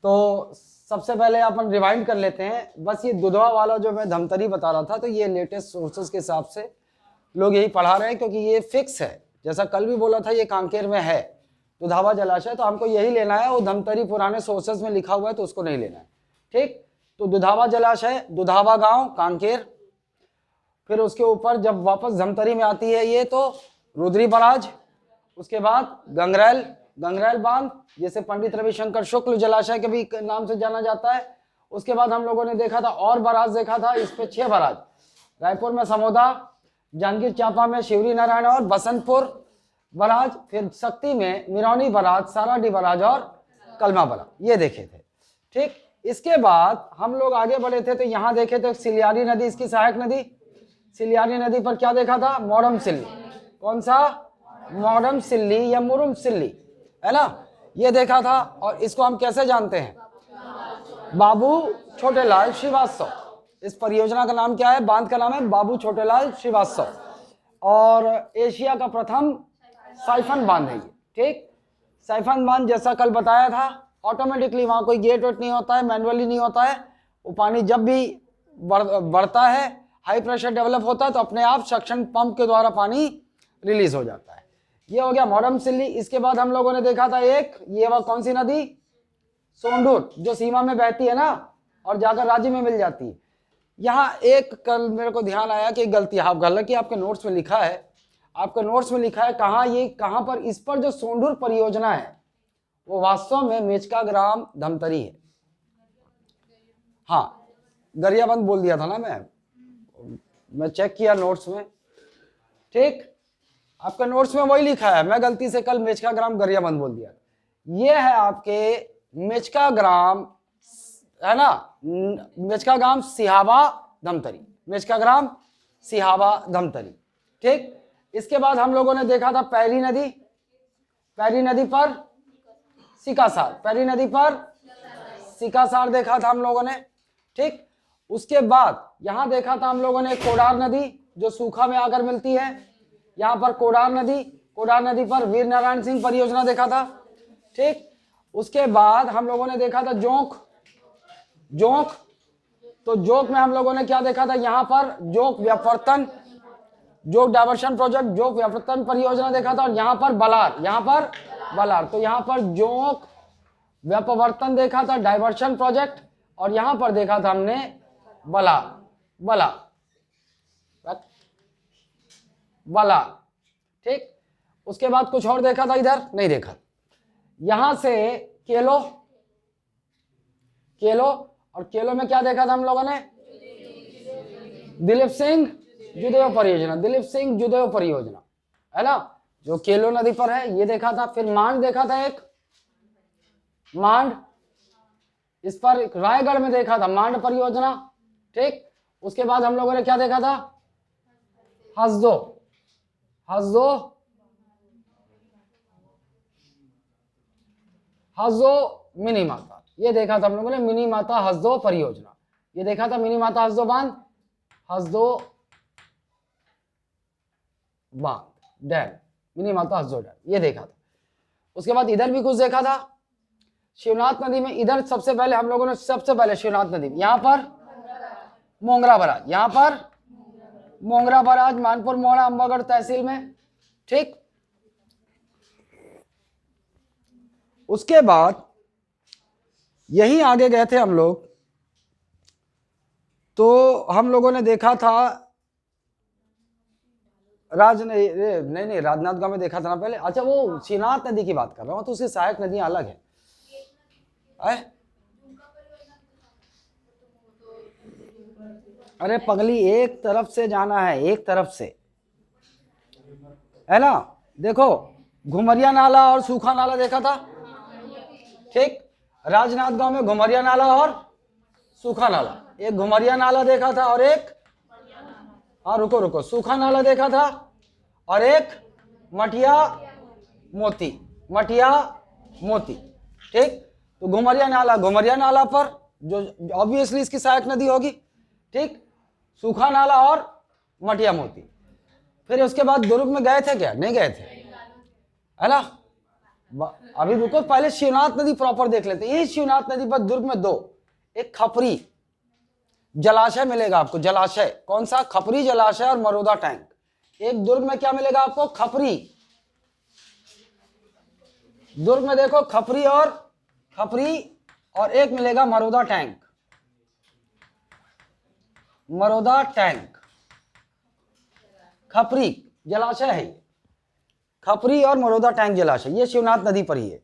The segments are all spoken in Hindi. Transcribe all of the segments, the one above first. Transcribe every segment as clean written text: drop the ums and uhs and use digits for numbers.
तो सबसे पहले अपन रिवाइंड कर लेते हैं। बस ये दुधवा वाला जो मैं धमतरी बता रहा था, तो ये लेटेस्ट सोर्सेज के हिसाब से लोग यही पढ़ा रहे हैं, क्योंकि ये फिक्स है। जैसा कल भी बोला था, ये कांकेर में है दुधावा जलाशय, तो हमको यही लेना है। वो धमतरी पुराने सोर्सेज में लिखा हुआ है, तो उसको नहीं लेना है। ठीक, तो दुधावा जलाशय, दुधावा गांव, कांकेर। फिर उसके ऊपर जब वापस धमतरी में आती है ये, तो रुद्री बराज। उसके बाद गंगरेल, गंगरेल बांध, जिसे पंडित रविशंकर शुक्ल जलाशय के भी नाम से जाना जाता है। उसके बाद हम लोगों ने देखा था और बराज देखा था, इस पे 6 बराज। रायपुर में समोदा, जांजगीर चांपा में शिवरी नारायण और बसंतपुर बराज, फिर शक्ति में मिरौनी बराज, साराडी बराज और कलमा बराज, ये देखे थे। ठीक, इसके बाद हम लोग आगे बढ़े थे, तो यहाँ देखे थे सिलियारी नदी, इसकी सहायक नदी। सिलियारी नदी पर क्या देखा था? मोरम सिल्ली। कौन सा? मोरम सिल्ली या मुरुम सिल्ली, है ना, ये देखा था। और इसको हम कैसे जानते हैं? बाबू छोटेलाल श्रीवास्तव। इस परियोजना का नाम क्या है? बांध का नाम है बाबू छोटेलाल श्रीवास्तव। और एशिया का प्रथम साइफन बांध है ये। ठीक, साइफन बांध जैसा कल बताया था, ऑटोमेटिकली वहां कोई गेट वेट नहीं होता है, मैनुअली नहीं होता है। वो पानी जब भी बढ़ता है, हाई प्रेशर डेवलप होता है, तो अपने आप सक्शन पंप के द्वारा पानी रिलीज हो जाता है। ये हो गया मोरम सिल्ली। इसके बाद हम लोगों ने देखा था एक, ये वह कौन सी नदी? सोंडूर, जो सीमा में बहती है ना और जाकर राज्य में मिल जाती है। यहाँ एक कल मेरे को ध्यान आया कि गलती, हालांकि आपके नोट्स में लिखा है, आपके नोट्स में लिखा है कहाँ, ये कहाँ पर, इस पर जो सोंडूर परियोजना है वो वास्तव में मेचका ग्राम धमतरी है। हाँ, गरियाबंद बोल दिया था ना मैं चेक किया नोट्स में। ठीक, आपके नोट्स में वही लिखा है, मैं गलती से कल मेचका ग्राम गरियाबंद बोल दिया। ये है आपके मेचका ग्राम, है ना, मेचका ग्राम सिहावा धमतरी, मेचका ग्राम सिहावा धमतरी। ठीक, इसके बाद हम लोगों ने देखा था पैरी नदी, पैरी नदी पर सिकासार, पैरी नदी पर सिकासार देखा था हम लोगों ने। ठीक, उसके बाद यहां देखा था हम लोगों ने कोडार नदी, जो सूखा में आकर मिलती है। यहां पर कोडार नदी, कोडार नदी पर वीर नारायण सिंह परियोजना देखा था। ठीक, उसके बाद हम लोगों ने देखा था जोंक, जोंक, तो जोंक में हम लोगों ने क्या देखा था? यहां पर जोंक व्यावर्तन, जोंक डायवर्शन प्रोजेक्ट, जोंक व्यावर्तन परियोजना देखा था। और यहां पर बलार, यहां पर बलार, तो यहां पर जोंक व्यापवर्तन देखा था, डायवर्शन प्रोजेक्ट। और यहां पर देखा था हमने बलार, बलार, बलार। ठीक, उसके बाद कुछ और देखा था? इधर नहीं देखा। यहां से केलो, केलो, और केलो में क्या देखा था हम लोगों ने? दिलीप सिंह जुदेव परियोजना, दिलीप सिंह जुदेव परियोजना, है ना, जो केलो नदी पर है, ये देखा था। फिर मांड देखा था एक, मांड, इस पर रायगढ़ में देखा था मांड परियोजना। ठीक, उसके बाद हम लोगों ने क्या देखा था? हसदो, हसदो, हसदो मिनी माता, ये देखा था हम लोगों ने, मिनी माता हसदो परियोजना, ये देखा था। मिनी माता हसदो बांध, हसदो बांध डैम, मिनी माता हसदो डैम, ये देखा था। उसके बाद इधर भी कुछ देखा था, शिवनाथ नदी में। इधर सबसे पहले हम लोगों ने, सबसे पहले शिवनाथ नदी, यहां पर मोंगरा बराज, यहां पर मोंगरा बराज, मानपुर मोड़ा, अंबागढ़ तहसील में। ठीक, उसके बाद यहीं आगे गए थे हम लोग, तो हम लोगों ने देखा था नहीं राजनांदगांव में देखा था ना पहले। अच्छा, वो शिवनाथ नदी की बात कर रहा हूं, तो उसकी सहायक नदियां अलग है। अरे पगली, एक तरफ से जाना है, एक तरफ से, है ना। देखो, घुमरिया नाला और सूखा नाला देखा था। ठीक, राजनांदगांव में घुमरिया नाला और सूखा नाला, एक घुमरिया नाला देखा था और एक, हाँ रुको, सूखा नाला देखा था और एक मटिया मोती, मटिया मोती। ठीक, तो घुमरिया नाला पर जो ऑब्वियसली इसकी सहायक नदी होगी। ठीक, सूखा नाला और मटिया मोती। फिर उसके बाद दुर्ग में गए थे क्या? नहीं गए थे, है ना। अभी रुको, पहले शिवनाथ नदी प्रॉपर देख लेते हैं। यही शिवनाथ नदी पर दुर्ग में दो, एक खपरी जलाशय मिलेगा आपको, जलाशय कौन सा, खपरी जलाशय और मरोदा टैंक। एक दुर्ग में क्या मिलेगा आपको, खपरी, दुर्ग में देखो खपरी और एक मिलेगा मरोदा टैंक, मरोदा टैंक, खपरी जलाशय है, खपरी और मरोदा टैंक जलाशय, ये शिवनाथ नदी पर ही है।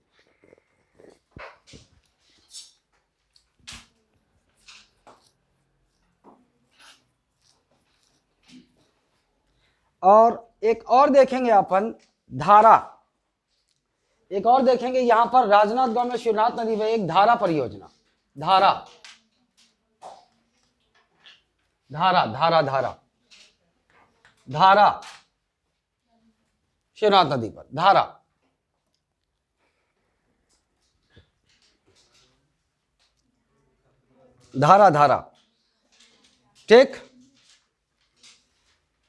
और एक और देखेंगे अपन धारा, एक और देखेंगे यहां पर राजनांदगांव में शिवनाथ नदी में एक धारा परियोजना, धारा धारा धारा धारा धारा शिवनाथ नदी पर धारा, धारा धारा, ठीक।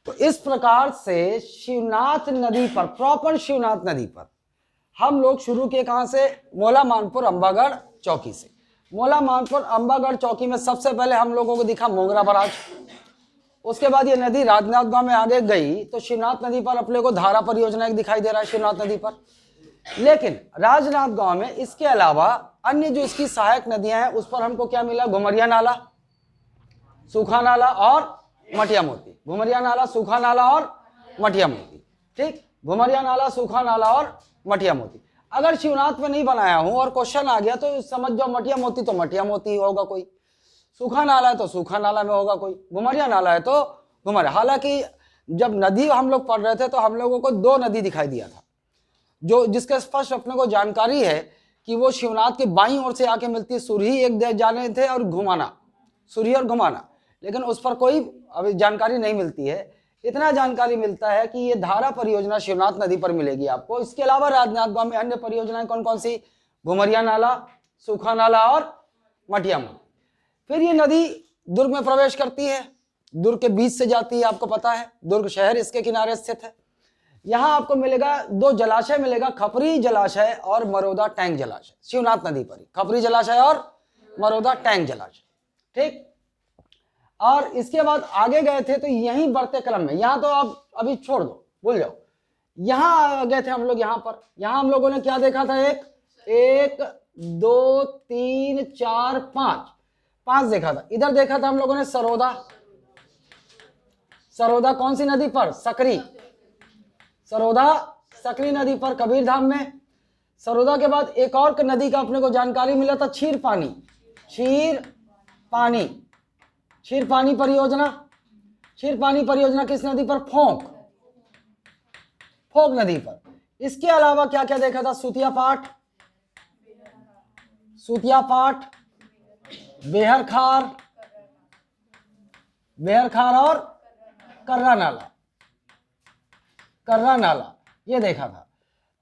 तो इस प्रकार से शिवनाथ नदी पर, प्रॉपर शिवनाथ नदी पर हम लोग शुरू किए कहां से, मोला मानपुर अंबागढ़ चौकी से। मोला मानपुर अंबागढ़ चौकी में सबसे पहले हम लोगों को दिखा मोंगरा बराज, उसके बाद ये नदी राजनांदगांव में आगे गई तो शिवनाथ नदी पर अपने को धारा परियोजना एक दिखाई दे रहा है शिवनाथ नदी पर। लेकिन राजनांदगांव में इसके अलावा अन्य जो इसकी सहायक नदियां हैं उस पर हमको क्या मिला, घुमरिया नाला, सूखा नाला और मटिया मोती, घुमरिया नाला, सूखा नाला और मटिया मोती, ठीक, घुमरिया नाला, सूखा नाला और मटिया मोती। अगर शिवनाथ में नहीं बनाया हूं और क्वेश्चन आ गया तो समझ जाओ मटिया मोती तो मटिया मोती होगा कोई, सूखा नाला है तो सूखा नाला में होगा कोई, घुमरिया नाला है तो घुमरिया। हालांकि जब नदी हम लोग पढ़ रहे थे तो हम लोगों को दो नदी दिखाई दिया था, जो जिसके स्पष्ट अपने को जानकारी है कि वो शिवनाथ के बाईं ओर से आके मिलती है, सुरही एक जाने थे और घुमाना, सुरही और घुमाना, लेकिन उस पर कोई अभी जानकारी नहीं मिलती है। इतना जानकारी मिलता है कि ये धारा परियोजना शिवनाथ नदी पर मिलेगी आपको। इसके अलावा राजनांदगांव में अन्य परियोजनाएं कौन कौन सी, घुमरिया नाला, सूखा नाला और मटिया मोती। फिर ये नदी दुर्ग में प्रवेश करती है, दुर्ग के बीच से जाती है, आपको पता है दुर्ग शहर इसके किनारे स्थित है। यहां आपको मिलेगा दो जलाशय मिलेगा, खपरी जलाशय और मरोदा टैंक जलाशय, शिवनाथ नदी पर ही खपरी जलाशय और मरोदा टैंक जलाशय, ठीक। और इसके बाद आगे गए थे तो यहीं बढ़ते क्रम में, यहां तो आप अभी छोड़ दो, भूल जाओ, यहां गए थे हम लोग, यहां पर, यहां हम लोगों ने क्या देखा था, एक दो तीन चार पांच देखा था। इधर देखा था हम लोगों ने सरोदा, सरोदा कौन सी नदी पर, सकरी, सरोदा सकरी नदी पर कबीरधाम में। सरोदा के बाद एक और नदी का अपने को जानकारी मिला था, क्षीर पानी, क्षीर पानी, क्षीर पानी परियोजना। क्षीर पानी परियोजना किस नदी पर, फोक, फोक नदी पर। इसके अलावा क्या क्या देखा था, सुतिया पाट, सुतिया पाट, बेहर खार, बेहर खार और कर्रा नाला, कर्रा नाला, ये देखा था।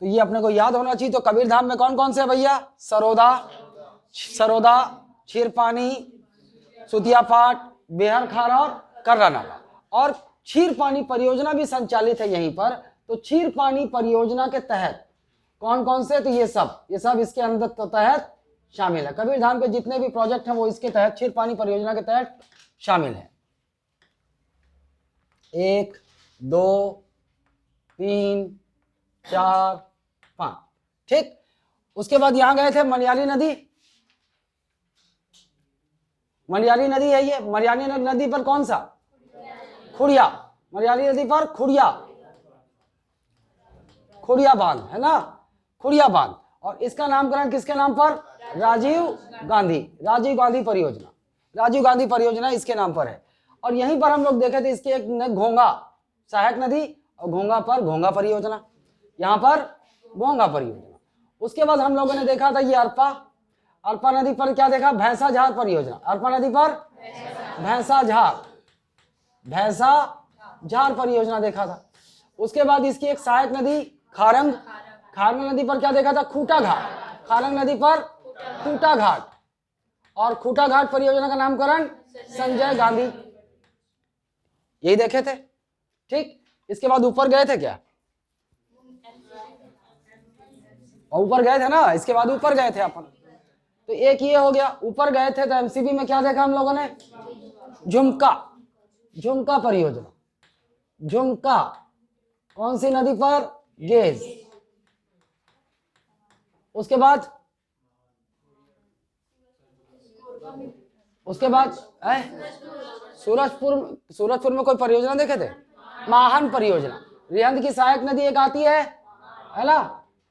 तो ये अपने को याद होना चाहिए। तो कबीरधाम में कौन कौन से भैया, सरोदा, सरोदा, क्षीर पानी, सुतिया पाट, बेहर खार और कर्रा नाला। और क्षीर पानी परियोजना भी संचालित है यहीं पर। तो क्षीर पानी परियोजना के तहत कौन कौन से, तो ये सब इसके अंदर तहत शामिल है। कबीरधाम के जितने भी प्रोजेक्ट हैं वो इसके तहत, क्षीर पानी परियोजना के तहत शामिल है। 1 2 3 4 5, ठीक। उसके बाद यहां गए थे मलयाली नदी, मलयाली नदी है ये, मलयाली नदी पर कौन सा, खुड़िया, मलयाली नदी पर खुड़िया, खुड़िया बांध है ना, खुड़िया बांध। और इसका नामकरण किसके नाम पर, राजीव गांधी, राजीव गांधी परियोजना, राजीव गांधी परियोजना इसके नाम पर है। और यहीं पर हम लोग देखे थे इसकी एक घोंगा, सहायक नदी, और घोंगा पर घोंगा परियोजना, यहां पर घोंगा परियोजना। उसके बाद हम लोगों ने देखा था ये अरपा, अरपा नदी पर क्या देखा, भैंसा झार परियोजना, अरपा नदी पर भैंसा झार, भैंसा झार परियोजना देखा था। उसके बाद इसकी एक सहायक नदी खारंग, खारंग नदी पर क्या देखा था, खूटा घाट, खारंग नदी पर खूटा घाट, और खूटा घाट परियोजना का नामकरण संजय गांधी, यही देखे थे, ठीक। इसके बाद ऊपर गए थे क्या, और ऊपर गए थे ना, इसके बाद ऊपर गए थे अपन। तो एक ये हो गया, ऊपर गए थे तो एमसीबी में क्या देखा हम लोगों ने, झुमका, झुमका परियोजना। झुमका कौन सी नदी पर, गेज। उसके बाद सूरजपुर में कोई परियोजना देखे थे, माहन परियोजना। रिहंद की सहायक नदी एक आती है ना,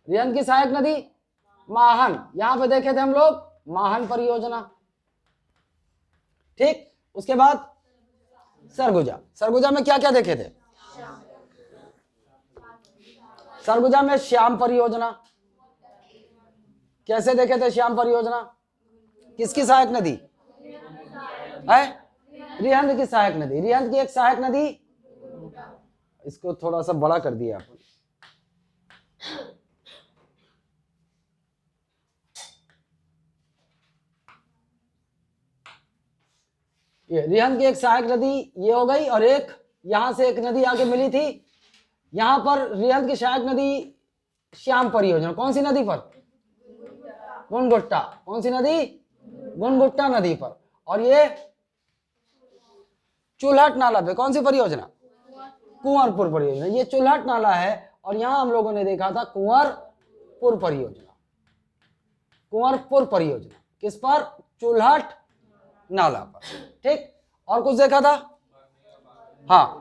रिहंद की सहायक नदी माहन, यहां पे देखे थे हम लोग माहन परियोजना। ठीक, उसके बाद सरगुजा। सरगुजा में क्या क्या देखे थे, सरगुजा में श्याम परियोजना। कैसे देखे थे श्याम परियोजना, किसकी सहायक नदी है, रिहंद की सहायक नदी। रिहंद की एक सहायक नदी, इसको थोड़ा सा बड़ा कर दिया आपने, ये रिहंद की एक सहायक नदी ये हो गई, और एक यहां से एक नदी आके मिली थी यहां पर, रिहंद की सहायक नदी श्याम परियोजना। कौन सी नदी पर, गुनगुट्टा। कौन सी नदी, गुनगुट्टा नदी पर। और ये चुल्हट नाला पे कौन सी परियोजना, कुंवरपुर परियोजना। ये चुल्हट नाला है, और यहां हम लोगों ने देखा था कुंवरपुर परियोजना। कुंवरपुर परियोजना किस पर, चुल्हट नाला पर। ठीक, और कुछ देखा था, हाँ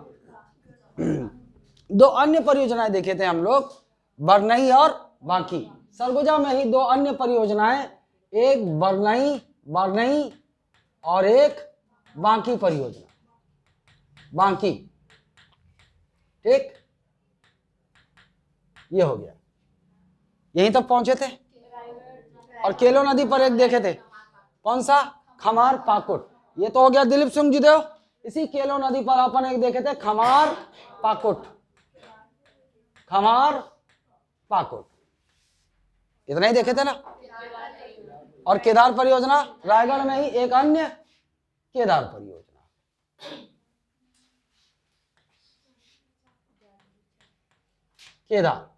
दो अन्य परियोजनाएं देखे थे हम लोग, बरनई और बांकी। सरगुजा में ही दो अन्य परियोजनाएं, एक बरनई और एक बांकी परियोजना, बांकी। ठीक, ये हो गया, यहीं तक पहुंचे थे। और केलो नदी पर एक देखे थे, कौन सा, खमार पाकुट। ये तो हो गया दिलीप सिंह जुदेव। इसी केलो नदी पर अपन एक देखे थे, खमार पाकुट, खमार पाकुट। इतना ही देखे थे ना। और केदार परियोजना, रायगढ़ में ही एक अन्य केदार परियोजना। केदार,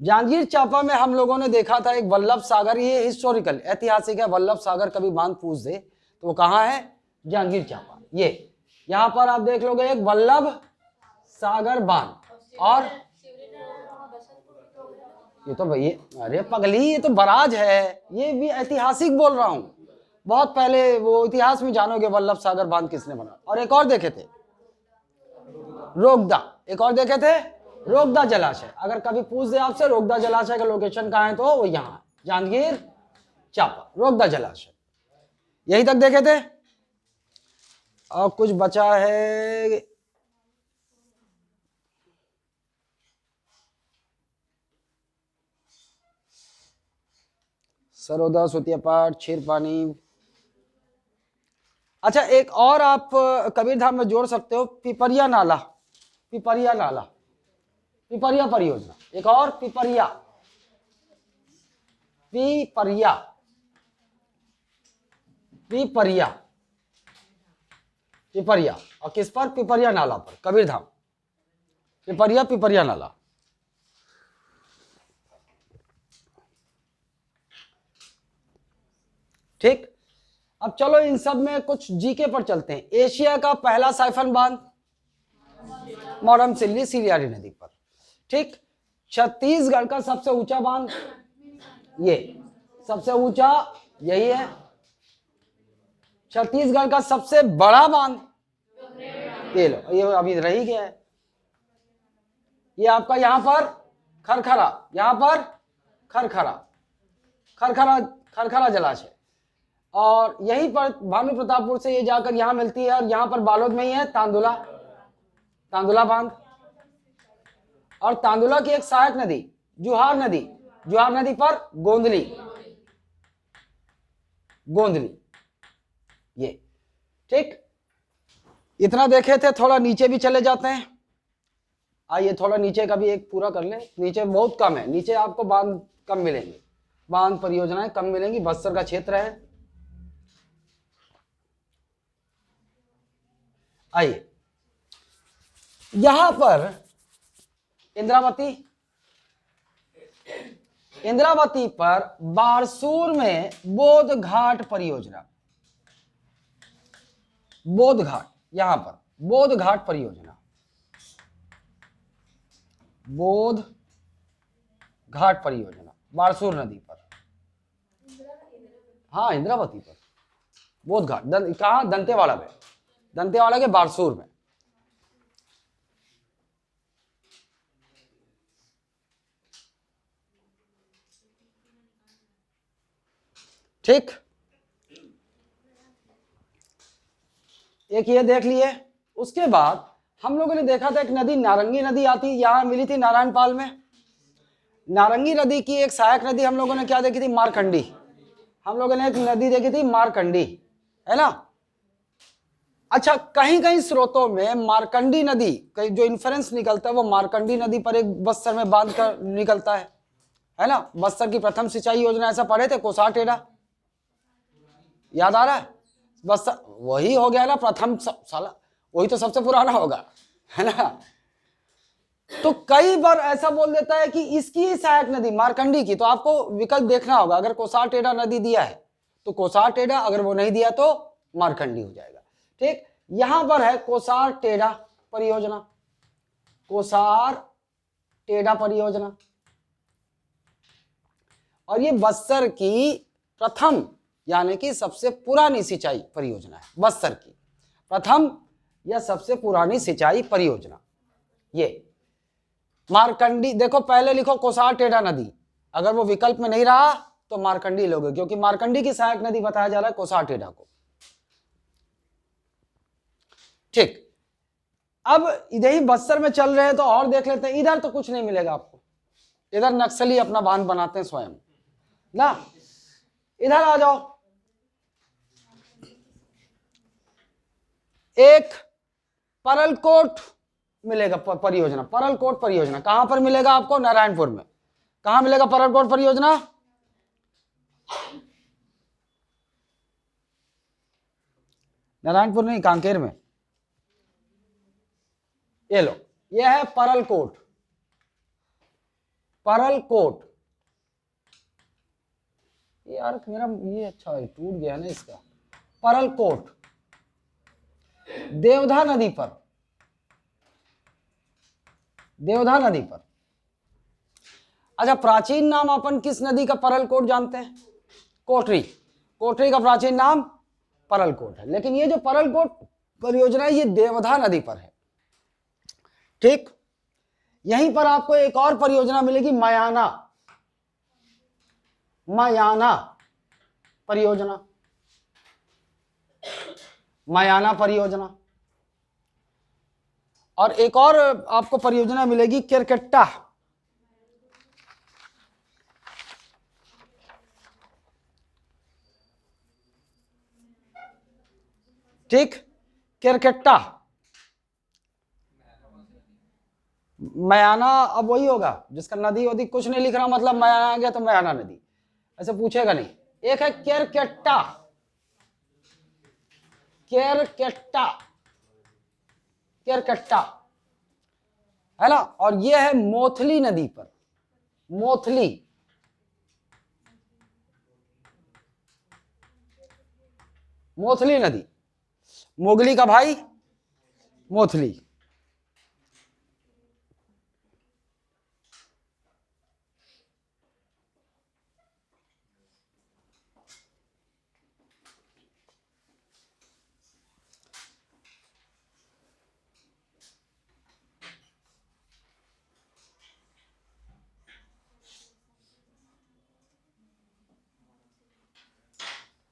जांजगीर चांपा में हम लोगों ने देखा था एक वल्लभ सागर, ये हिस्टोरिकल ऐतिहासिक है। वल्लभ सागर कभी बांध पूछ दे तो वो कहाँ है, जांजगीर चांपा। ये यहां पर आप देख लोगे एक वल्लभ सागर बांध। और ये तो भैया, अरे पगली, ये तो बराज है, ये भी ऐतिहासिक बोल रहा हूं। बहुत पहले वो इतिहास में जानोगे वल्लभ सागर बांध किसने बना। और एक और देखे थे, रोगदा। एक और देखे थे, रोगदा जलाशय। अगर कभी पूछ दे आपसे रोगदा जलाशय का लोकेशन कहाँ है, तो वो यहाँ है, जांजगीर चांपा, रोगदा जलाशय। यही तक देखे थे। और कुछ बचा है, सरोदा, सुतियापाट, क्षीरपानी। अच्छा, एक और आप कबीरधाम में जोड़ सकते हो, पिपरिया नाला, पिपरिया नाला, पिपरिया परियोजना। एक और पिपरिया, पिपरिया, पिपरिया, पिपरिया। और किस पर, पिपरिया नाला पर, कबीरधाम, पिपरिया, पिपरिया नाला। ठीक, अब चलो इन सब में कुछ जीके पर चलते हैं। एशिया का पहला साइफन बांध, मोरमसिल्ली सिरियारी नदी पर। ठीक, छत्तीसगढ़ का सबसे ऊंचा बांध, ये सबसे ऊंचा यही है। छत्तीसगढ़ का सबसे बड़ा बांध, ये लो, ये अभी रह ही गया है, ये आपका यहां पर खरखरा, यहां पर खरखरा, खरखरा, खरखरा जलाशय। और यहीं पर भानु प्रतापपुर से ये जाकर यहां मिलती है, और यहां पर बालोद में ही है तांदुला, तांदुला बांध। और तांदुला की एक सहायक नदी जुहार नदी, जुहार नदी पर गोंदली, गोंदली, ये। ठीक, इतना देखे थे। थोड़ा नीचे भी चले जाते हैं, आइए थोड़ा नीचे का भी एक पूरा कर लें। नीचे बहुत कम है, नीचे आपको बांध कम मिलेंगे, बांध परियोजनाएं कम मिलेंगी। बस्तर का क्षेत्र है। आइए, यहां पर इंद्रावती, इंद्रावती पर बारसूर में बोध घाट परियोजना, बोध घाट, यहां पर बोध घाट परियोजना, बोध घाट परियोजना बारसूर नदी पर। हाँ, इंद्रावती पर बोध घाट, कहा? दंतेवाड़ा में, दंतेवाड़ा के बारसूर में। ठीक, एक ये देख लिए। उसके बाद हम लोगों ने देखा था एक नदी नारंगी नदी आती, यहां मिली थी नारायणपाल में। नारंगी नदी की एक सहायक नदी हम लोगों ने क्या देखी थी? मारकंडी। हम लोगों ने एक नदी देखी थी मारकंडी, है ना। अच्छा, कहीं कहीं स्रोतों में मारकंडी नदी कहीं जो इन्फ्रेंस निकलता है वो मारकंडी नदी पर एक बस्तर में बांध कर निकलता है ना। बस्तर की प्रथम सिंचाई योजना ऐसा पढ़े थे, कोसार टेढ़ा, याद आ रहा है? बस्तर वही हो गया ना प्रथम, साला वही तो सबसे पुराना होगा, है ना। तो कई बार ऐसा बोल देता है कि इसकी ही सहायक नदी मारकंडी की, तो आपको विकल्प देखना होगा। अगर कोसार टेढ़ा नदी दिया है तो कोसार टेढ़ा, अगर वो नहीं दिया तो मारकंडी हो जाएगा। ठीक, यहां पर है कोसार टेढ़ा परियोजना, कोसार टेढ़ा परियोजना, और ये बस्तर की प्रथम यानी कि सबसे पुरानी सिंचाई परियोजना है। बस्तर की प्रथम या सबसे पुरानी सिंचाई परियोजना ये मारकंडी। देखो पहले लिखो कोसार टेढ़ा नदी, अगर वो विकल्प में नहीं रहा तो मारकंडी लोगे, क्योंकि मारकंडी की सहायक नदी बताया जा रहा है कोसार टेढ़ा को। ठीक, अब इधर ही बस्तर में चल रहे हैं तो और देख लेते हैं। इधर तो कुछ नहीं मिलेगा आपको, इधर नक्सली अपना बांध बनाते हैं स्वयं ना। इधर आ जाओ, एक परलकोट मिलेगा परियोजना। परलकोट परियोजना कहां पर मिलेगा आपको? नारायणपुर में। कहां मिलेगा परलकोट परियोजना? नारायणपुर नहीं, कांकेर में। ये लो, ये है परलकोट, परलकोट। यार मेरा ये अच्छा है, टूट गया ना इसका। परलकोट देवधा नदी पर, देवधा नदी पर। अच्छा, प्राचीन नाम अपन किस नदी का परलकोट जानते हैं? कोटरी। कोटरी का प्राचीन नाम परलकोट है, लेकिन ये जो परलकोट परियोजना है ये देवधा नदी पर है। ठीक, यहीं पर आपको एक और परियोजना मिलेगी, मयाना, मयाना परियोजना, मयाना परियोजना। और एक और आपको परियोजना मिलेगी केरकेट्टा, ठीक, केरकेट्टा। मयाना अब वही होगा जिसका नदी वदी कुछ नहीं लिख रहा, मतलब मयाना आ गया तो मयाना नदी, ऐसे पूछेगा नहीं। एक है केरकेट्टा, केरकेट्टा, केरकेट्टा, है ना। और ये है मोथली नदी पर, मोथली, मोथली नदी, मोगली का भाई मोथली।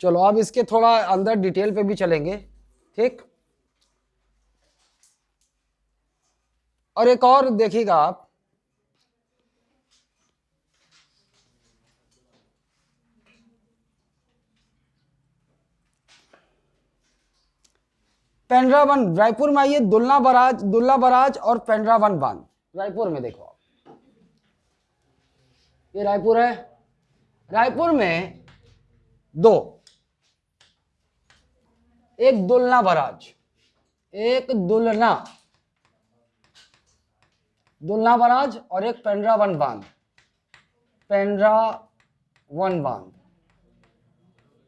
चलो अब इसके थोड़ा अंदर डिटेल पे भी चलेंगे। ठीक, और एक और देखिएगा आप, पेंड्रा वन, रायपुर में आइए, दुल्ला बराज, दुल्ला बराज और पेंड्रा वन बांध रायपुर में। देखो आप, ये रायपुर है, रायपुर में दो, एक दुल्ला बराज, एक दुल्ला, दुल्ला बराज और एक पेंड्रा वन बांध। पेंड्रावन बांध,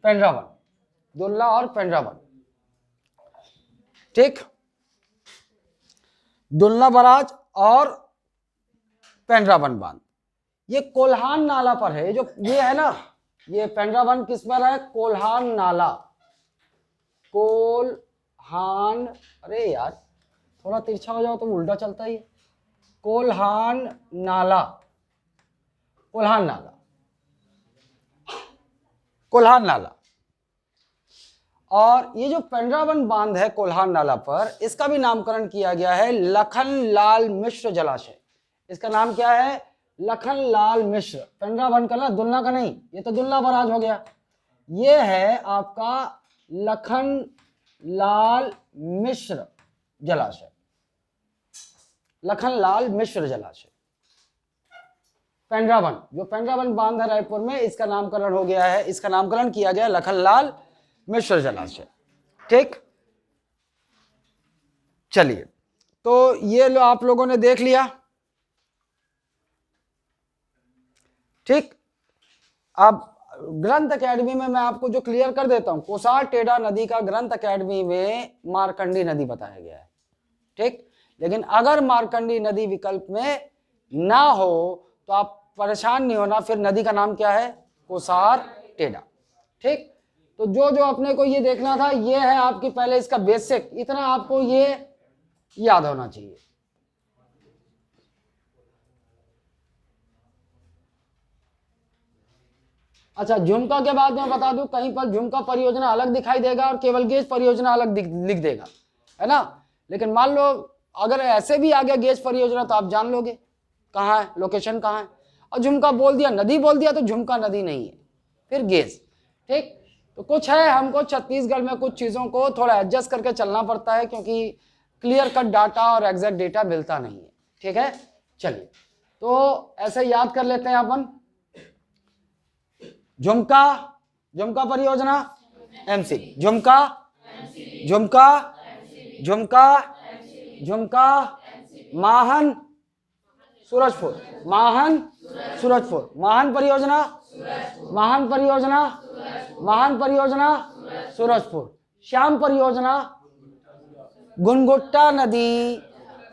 पेंड्रावन, दुल्ला और पेंड्रावन, ठीक, दुल्ला बराज और पेंड्रावन बांध, ये कोल्हान नाला पर है। जो ये है ना, ये पेंड्रावन किस पर है? कोल्हान नाला, कोल्हान, अरे यार थोड़ा तिरछा हो जाओ तो उल्टा चलता ही। कोल्हान नाला, कोल्हान नाला, कोल्हान नाला। और ये जो पेंड्रावन बांध है कोल्हान नाला पर, इसका भी नामकरण किया गया है लखनलाल मिश्र जलाशय। इसका नाम क्या है? लखनलाल मिश्र। पेंड्रावन का ना, दुल्ला का नहीं, ये तो दुल्ला बराज हो गया। ये है आपका लखनलाल मिश्र जलाशय, लखनलाल मिश्र जलाशय। पेंड्रावन, जो पेंड्रावन बांध है रायपुर में, इसका नामकरण हो गया है, इसका नामकरण किया गया लखनलाल मिश्र जलाशय, ठीक। चलिए, तो ये लो आप लोगों ने देख लिया, ठीक। अब ग्रंथ एकेडमी में मैं आपको जो क्लियर कर देता हूं, कोसार टेढ़ा नदी का ग्रंथ एकेडमी में मार्कंडी नदी बताया गया है, ठीक। लेकिन अगर मार्कंडी नदी विकल्प में ना हो तो आप परेशान नहीं होना, फिर नदी का नाम क्या है? कोसार टेढ़ा, ठीक। तो जो अपने को ये देखना था, ये है आपकी पहले इसका बेसिक, इतना आपको ये याद होना चाहिए। अच्छा, झुमका के बाद मैं बता दूं, कहीं पर झुमका परियोजना अलग दिखाई देगा और केवल गेज परियोजना अलग लिख देगा, है ना। लेकिन मान लो अगर ऐसे भी आ गया गेज परियोजना, तो आप जान लोगे कहाँ है, लोकेशन कहाँ है। और झुमका बोल दिया, नदी बोल दिया, तो झुमका नदी नहीं है, फिर गेज, ठीक। तो कुछ है, हमको छत्तीसगढ़ में कुछ चीज़ों को थोड़ा एडजस्ट करके चलना पड़ता है, क्योंकि क्लियर कट डाटा और एग्जैक्ट डेटा मिलता नहीं है, ठीक है। चलिए, तो ऐसे याद कर लेते हैं अपन। झुमका, झुमका परियोजना एमसी, झुमका, झुमका, झुमका, झुमका, माहन सूरजपुर, माहन सूरजपुर, माहन परियोजना, माहन परियोजना, माहन परियोजना सूरजपुर, श्याम परियोजना गुनगुट्टा नदी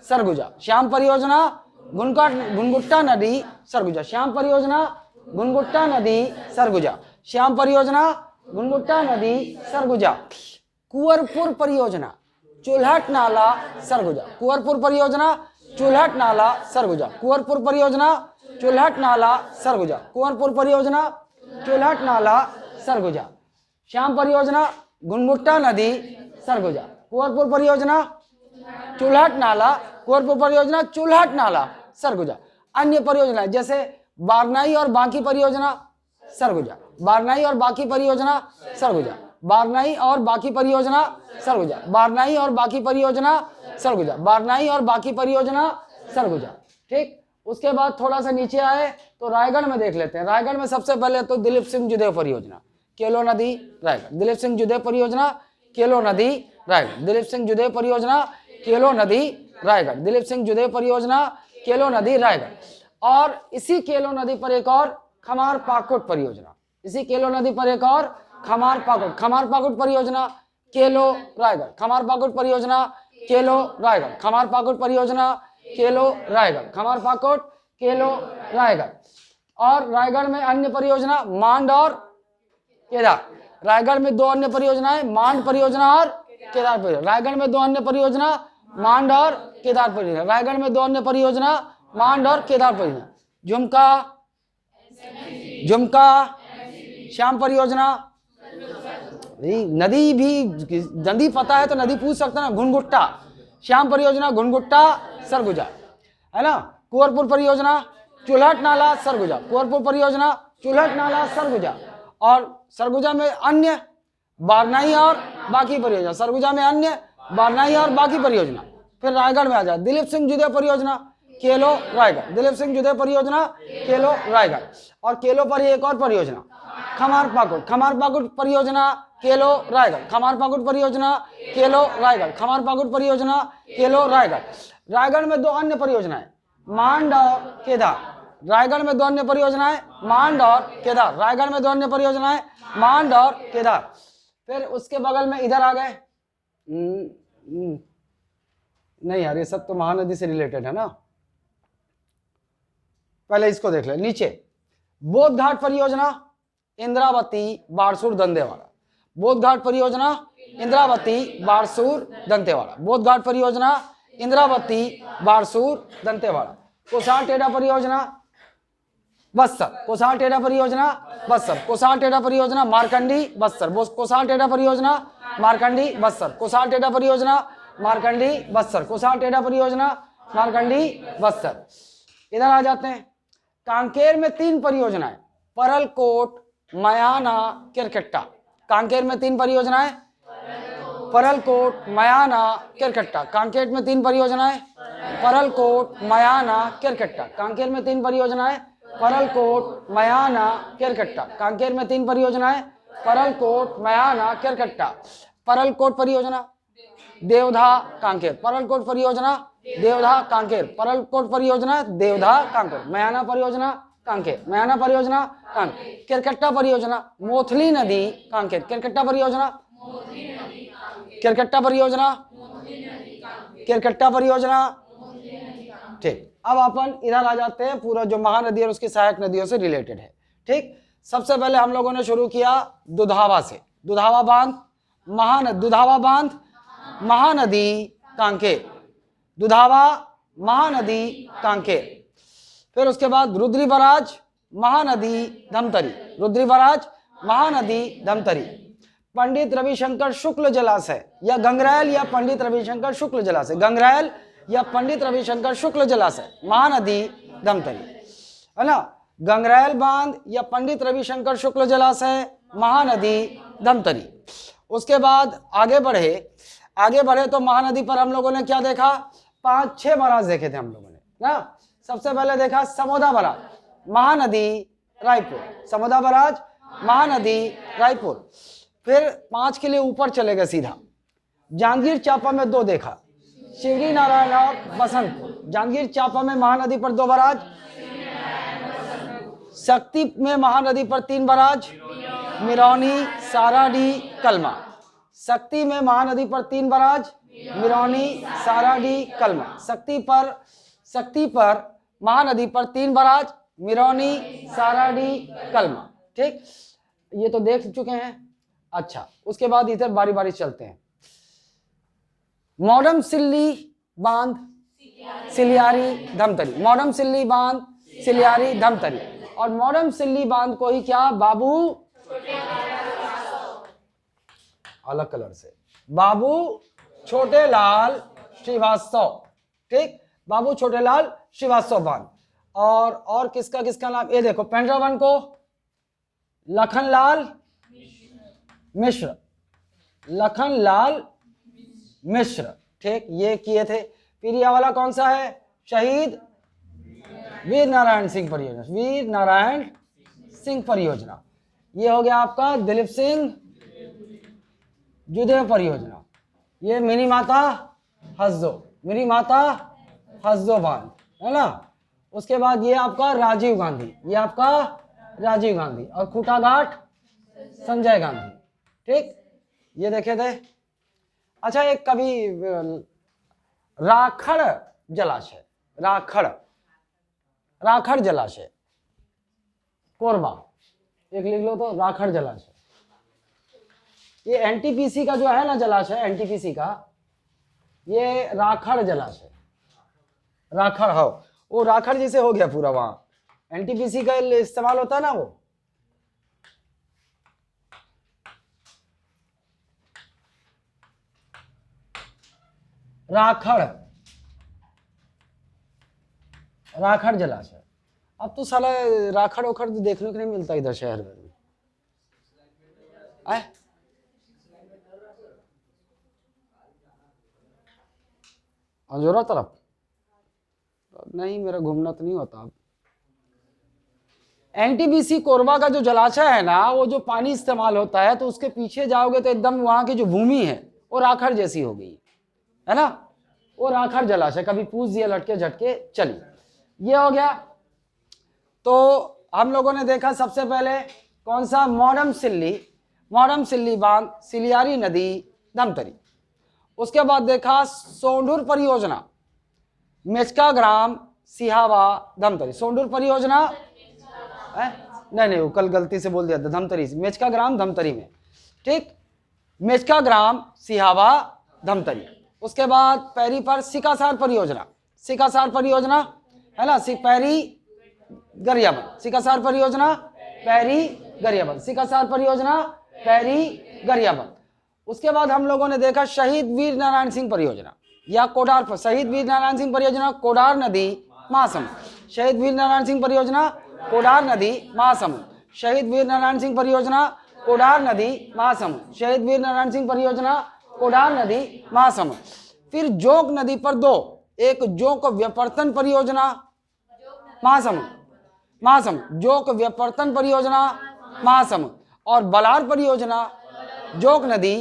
सरगुजा, श्याम परियोजना गुनगुट्टा नदी सरगुजा, श्याम परियोजना गुनगुट्टा नदी सरगुजा, श्याम परियोजना गुनगुट्टा नदी सरगुजा। कुंवरपुर परियोजना चुल्हट नाला सरगुजा, कुंवरपुर परियोजना चुल्हट नाला सरगुजा, कुंवरपुर परियोजना चुल्हट नाला सरगुजा, कुंवरपुर परियोजना चुल्हट नाला सरगुजा, श्याम परियोजना गुनगुट्टा नदी सरगुजा, कुंवरपुर परियोजना चुल्हट नाला, कुंवरपुर परियोजना चुल्हट नाला सरगुजा। अन्य परियोजना जैसे बारनाई और बाकी परियोजना सरगुजा, बारनाई और बाकी परियोजना सरगुजा, बारनाई और बाकी परियोजना सरगुजा, बारनाई और बाकी परियोजना सरगुजा, बारनाई और बाकी परियोजना सरगुजा, ठीक। उसके बाद थोड़ा सा नीचे आए तो रायगढ़ में देख लेते हैं। रायगढ़ में सबसे पहले तो दिलीप सिंह जुदेव परियोजना, केलो नदी रायगढ़, दिलीप सिंह जुदेव परियोजना केलो नदी रायगढ़, दिलीप सिंह जुदेव परियोजना केलो नदी रायगढ़, दिलीप सिंह जुदेव परियोजना केलो नदी रायगढ़। और इसी केलो नदी पर एक और खमार पाकुट परियोजना, इसी केलो नदी पर एक और खमार पाकुट परियोजना केलो रायगढ़, खमार पाकुट परियोजना केलो रायगढ़, खमार पाकुट परियोजना केलो रायगढ़, खमार पाकुट केलो रायगढ़। और रायगढ़ में अन्य परियोजना मांड और केदार, रायगढ़ में दो अन्य परियोजनाएं मांड परियोजना और केदार परियोजना, रायगढ़ में दो अन्य परियोजना मांड और केदार परियोजना, रायगढ़ में दो अन्य परियोजना मांड और केदार परियोजना। झुमका, झुमका श्याम परियोजना, नदी भी नदी पता है तो नदी पूछ सकता ना, घुनगुट्टा, श्याम परियोजना घुनगुट्टा सरगुजा, है ना। कुंवरपुर परियोजना चुल्हट नाला सरगुजा, कुंवरपुर परियोजना चुल्हट नाला सरगुजा। और सरगुजा में अन्य बारनाई और बाकी परियोजना, सरगुजा में अन्य बारनाई और बाकी परियोजना। फिर रायगढ़ में आ जाए दिलीप सिंह जुदेव परियोजना केलो रायगढ़, दिलीप सिंह जुदेव परियोजना केलो रायगढ़। और केलो पर ही एक और परियोजना खमार पाकुट परियोजना केलो रायगढ़, खमार पाकुट परियोजना केलो रायगढ़, खमार पाकुट परियोजना केलो रायगढ़। रायगढ़ में दो अन्य परियोजनाएं मांड और केदार, रायगढ़ में दो अन्य परियोजनाएं मांड और केदार, रायगढ़ में दो अन्य परियोजनाएं मांड और केदार। फिर उसके बगल में इधर आ गए, नहीं यार ये सब तो महानदी से रिलेटेड है ना, पहले इसको देख ले। नीचे बोध घाट परियोजना इंद्रावती बारसूर दंतेवाड़ा, बोध घाट परियोजना इंद्रावती बारसूर दंतेवाड़ा, बोध घाट परियोजना इंद्रावती बारसूर दंतेवाड़ा। कोसार टेढ़ा परियोजना बस्तर, कोसार टेढ़ा परियोजना बस्तर, कोसार टेढ़ा परियोजना मारकंडी बस्तर, कोसार टेढ़ा परियोजना मारकंडी बस्तर, कोसार टेढ़ा परियोजना मारकंडी बस्तर, कोसार टेढ़ा परियोजना मारकंडी बस्तर। इधर आ जाते हैं, कांकेर में 3 परियोजनाएं परलकोट मयाना किरकट्टा, कांकेर में 3 परियोजनाएं परलकोट मयाना किरकट्टा, कांकेर में 3 परियोजनाएं परलकोट मयाना किरकट्टा, कांकेर में 3 परियोजनाएं परलकोट मयाना किरकट्टा, कांकेर में 3 परियोजनाएं परलकोट मयाना किरकट्टा। परलकोट परियोजना देवधा कांकेर, परलकोट परियोजना देवधा कांकेर, परलकोट परियोजना देवधा कांकेर, मयाना परियोजना कांकेर, मयाना परियोजना कांकेर, किरकट्टा परियोजना मोथली नदी कांकेर, किरकट्टा परियोजना किरकट्टा परियोजना किरकट्टा परियोजना। ठीक, अब अपन इधर आ जाते हैं, पूरा जो महानदी और उसकी सहायक नदियों से रिलेटेड है। ठीक, सबसे पहले हम लोगों ने शुरू किया दुधावा से, दुधावा बांध दुधावा बांध महानदी कांकेर, दुधावा महानदी कांकेर। फिर उसके बाद रुद्री बराज महानदी धमतरी, रुद्री बराज महानदी धमतरी। पंडित रविशंकर शुक्ल जलाशय या गंगरायल या पंडित रविशंकर शुक्ल जलाशय, गंगरायल या पंडित रविशंकर शुक्ल जलाशय महानदी धमतरी, है ना। गंगरायल बांध या पंडित रविशंकर शुक्ल जलाशय महानदी धमतरी। उसके बाद आगे बढ़े तो महानदी पर हम लोगों ने क्या देखा, 5-6 बराज देखे थे हम लोगों ने ना। सबसे पहले देखा समोदा बराज महानदी रायपुर, समोदा बराज महानदी रायपुर। फिर 5 के लिए ऊपर चले गए सीधा, जांजगीर चांपा में 2 देखा, शिवरी नारायण और बसंतपुर। जांजगीर चांपा में महानदी पर 2 बराज, शक्ति में महानदी पर 3 बराज, मिरौनी साराडी कलमा। शक्ति में महानदी पर 3 बराज, मिरौनी साराडी कलमा। शक्ति पर महानदी पर 3 बराज, मिरौनी साराडी कलमा। ठीक, ये तो देख चुके हैं। अच्छा, उसके बाद इधर बारी बारी चलते हैं। मॉडम सिल्ली बांध सिलियारी धमतरी, मॉडम सिल्ली बांध सिलियारी धमतरी। और मॉडम सिल्ली बांध को ही क्या बाबू अलग कलर से बाबू छोटे लाल श्रीवास्तव। ठीक, बाबू छोटे लाल श्रीवास्तव बांध। और किसका नाम, ये देखो पेंड्रा 1 को लखनलाल मिश्र, लखनलाल मिश्र। ठीक, ये किए थे। फिर ये वाला कौन सा है, शहीद वीर नारायण सिंह परियोजना, वीर नारायण सिंह परियोजना। ये हो गया आपका दिलीप सिंह जुदेव परियोजना। ये मिनी माता हस्दो बांध, है ना। उसके बाद ये आपका राजीव गांधी, ये आपका राजीव गांधी। और खूटा घाट संजय गांधी। ठीक, ये देखे थे। अच्छा, एक कभी राखड़ जलाशय, राखड़ जलाशय कोरबा, एक लिख लो तो राखड़ जलाशय। ये एनटीपीसी का जो है ना जलाशय, एनटीपीसी का ये राखड़ जलाशय, राखड़ हो, वो राखड़ जैसे हो गया पूरा, वहां एनटीपीसी का इस्तेमाल होता है ना वो। राखड़ जलाशय। अब तो साला राखड़ ओखड़ देखने को नहीं मिलता इधर शहर में। अंजोरा तरफ नहीं, मेरा घूमना तो नहीं होता। अब एनटीपीसी कोरबा का जो जलाशय है ना, वो जो पानी इस्तेमाल होता है, तो उसके पीछे जाओगे तो एकदम वहां की जो भूमि है वो राखड़ जैसी हो गई, है ना। वो राखड़ जलाशय, कभी पूछ दिया लटके झटके। चलिए, ये हो गया। तो हम लोगों ने देखा सबसे पहले कौन सा, मोरम सिल्ली बांध, सिलियारी नदी, धमतरी। उसके बाद देखा सोंढूर परियोजना, मेचका ग्राम, सिहावा, धमतरी। सोंढूर परियोजना नहीं वो कल गलती से बोल दिया था, धमतरी से, मेचका ग्राम धमतरी में, ठीक, मेचका ग्राम, सिहावा, धमतरी। उसके बाद पैरी पर सिकासार परियोजना है ना, पैरी गरियाबंद, सिकासार परियोजना पैरी गरियाबंद, सिकासार परियोजना पैरी गरियाबंद। उसके बाद हम लोगों ने देखा शहीद वीर नारायण सिंह परियोजना या कोडार पर, शहीद वीर नारायण सिंह परियोजना कोडार नदी, महासमुंद, शहीद वीर नारायण सिंह परियोजना कोडार नदी, महासमुंद, शहीद वीर नारायण सिंह परियोजना कोडार नदी, महासमुंद, शहीद वीर नारायण सिंह परियोजना कोडार नदी, महासमुंद। फिर जोंक नदी पर 2, एक जोंक व्यपर्तन परियोजना महासमुंद, जोंक व्यपर्तन परियोजना महासमुंद, और बलार परियोजना जोंक नदी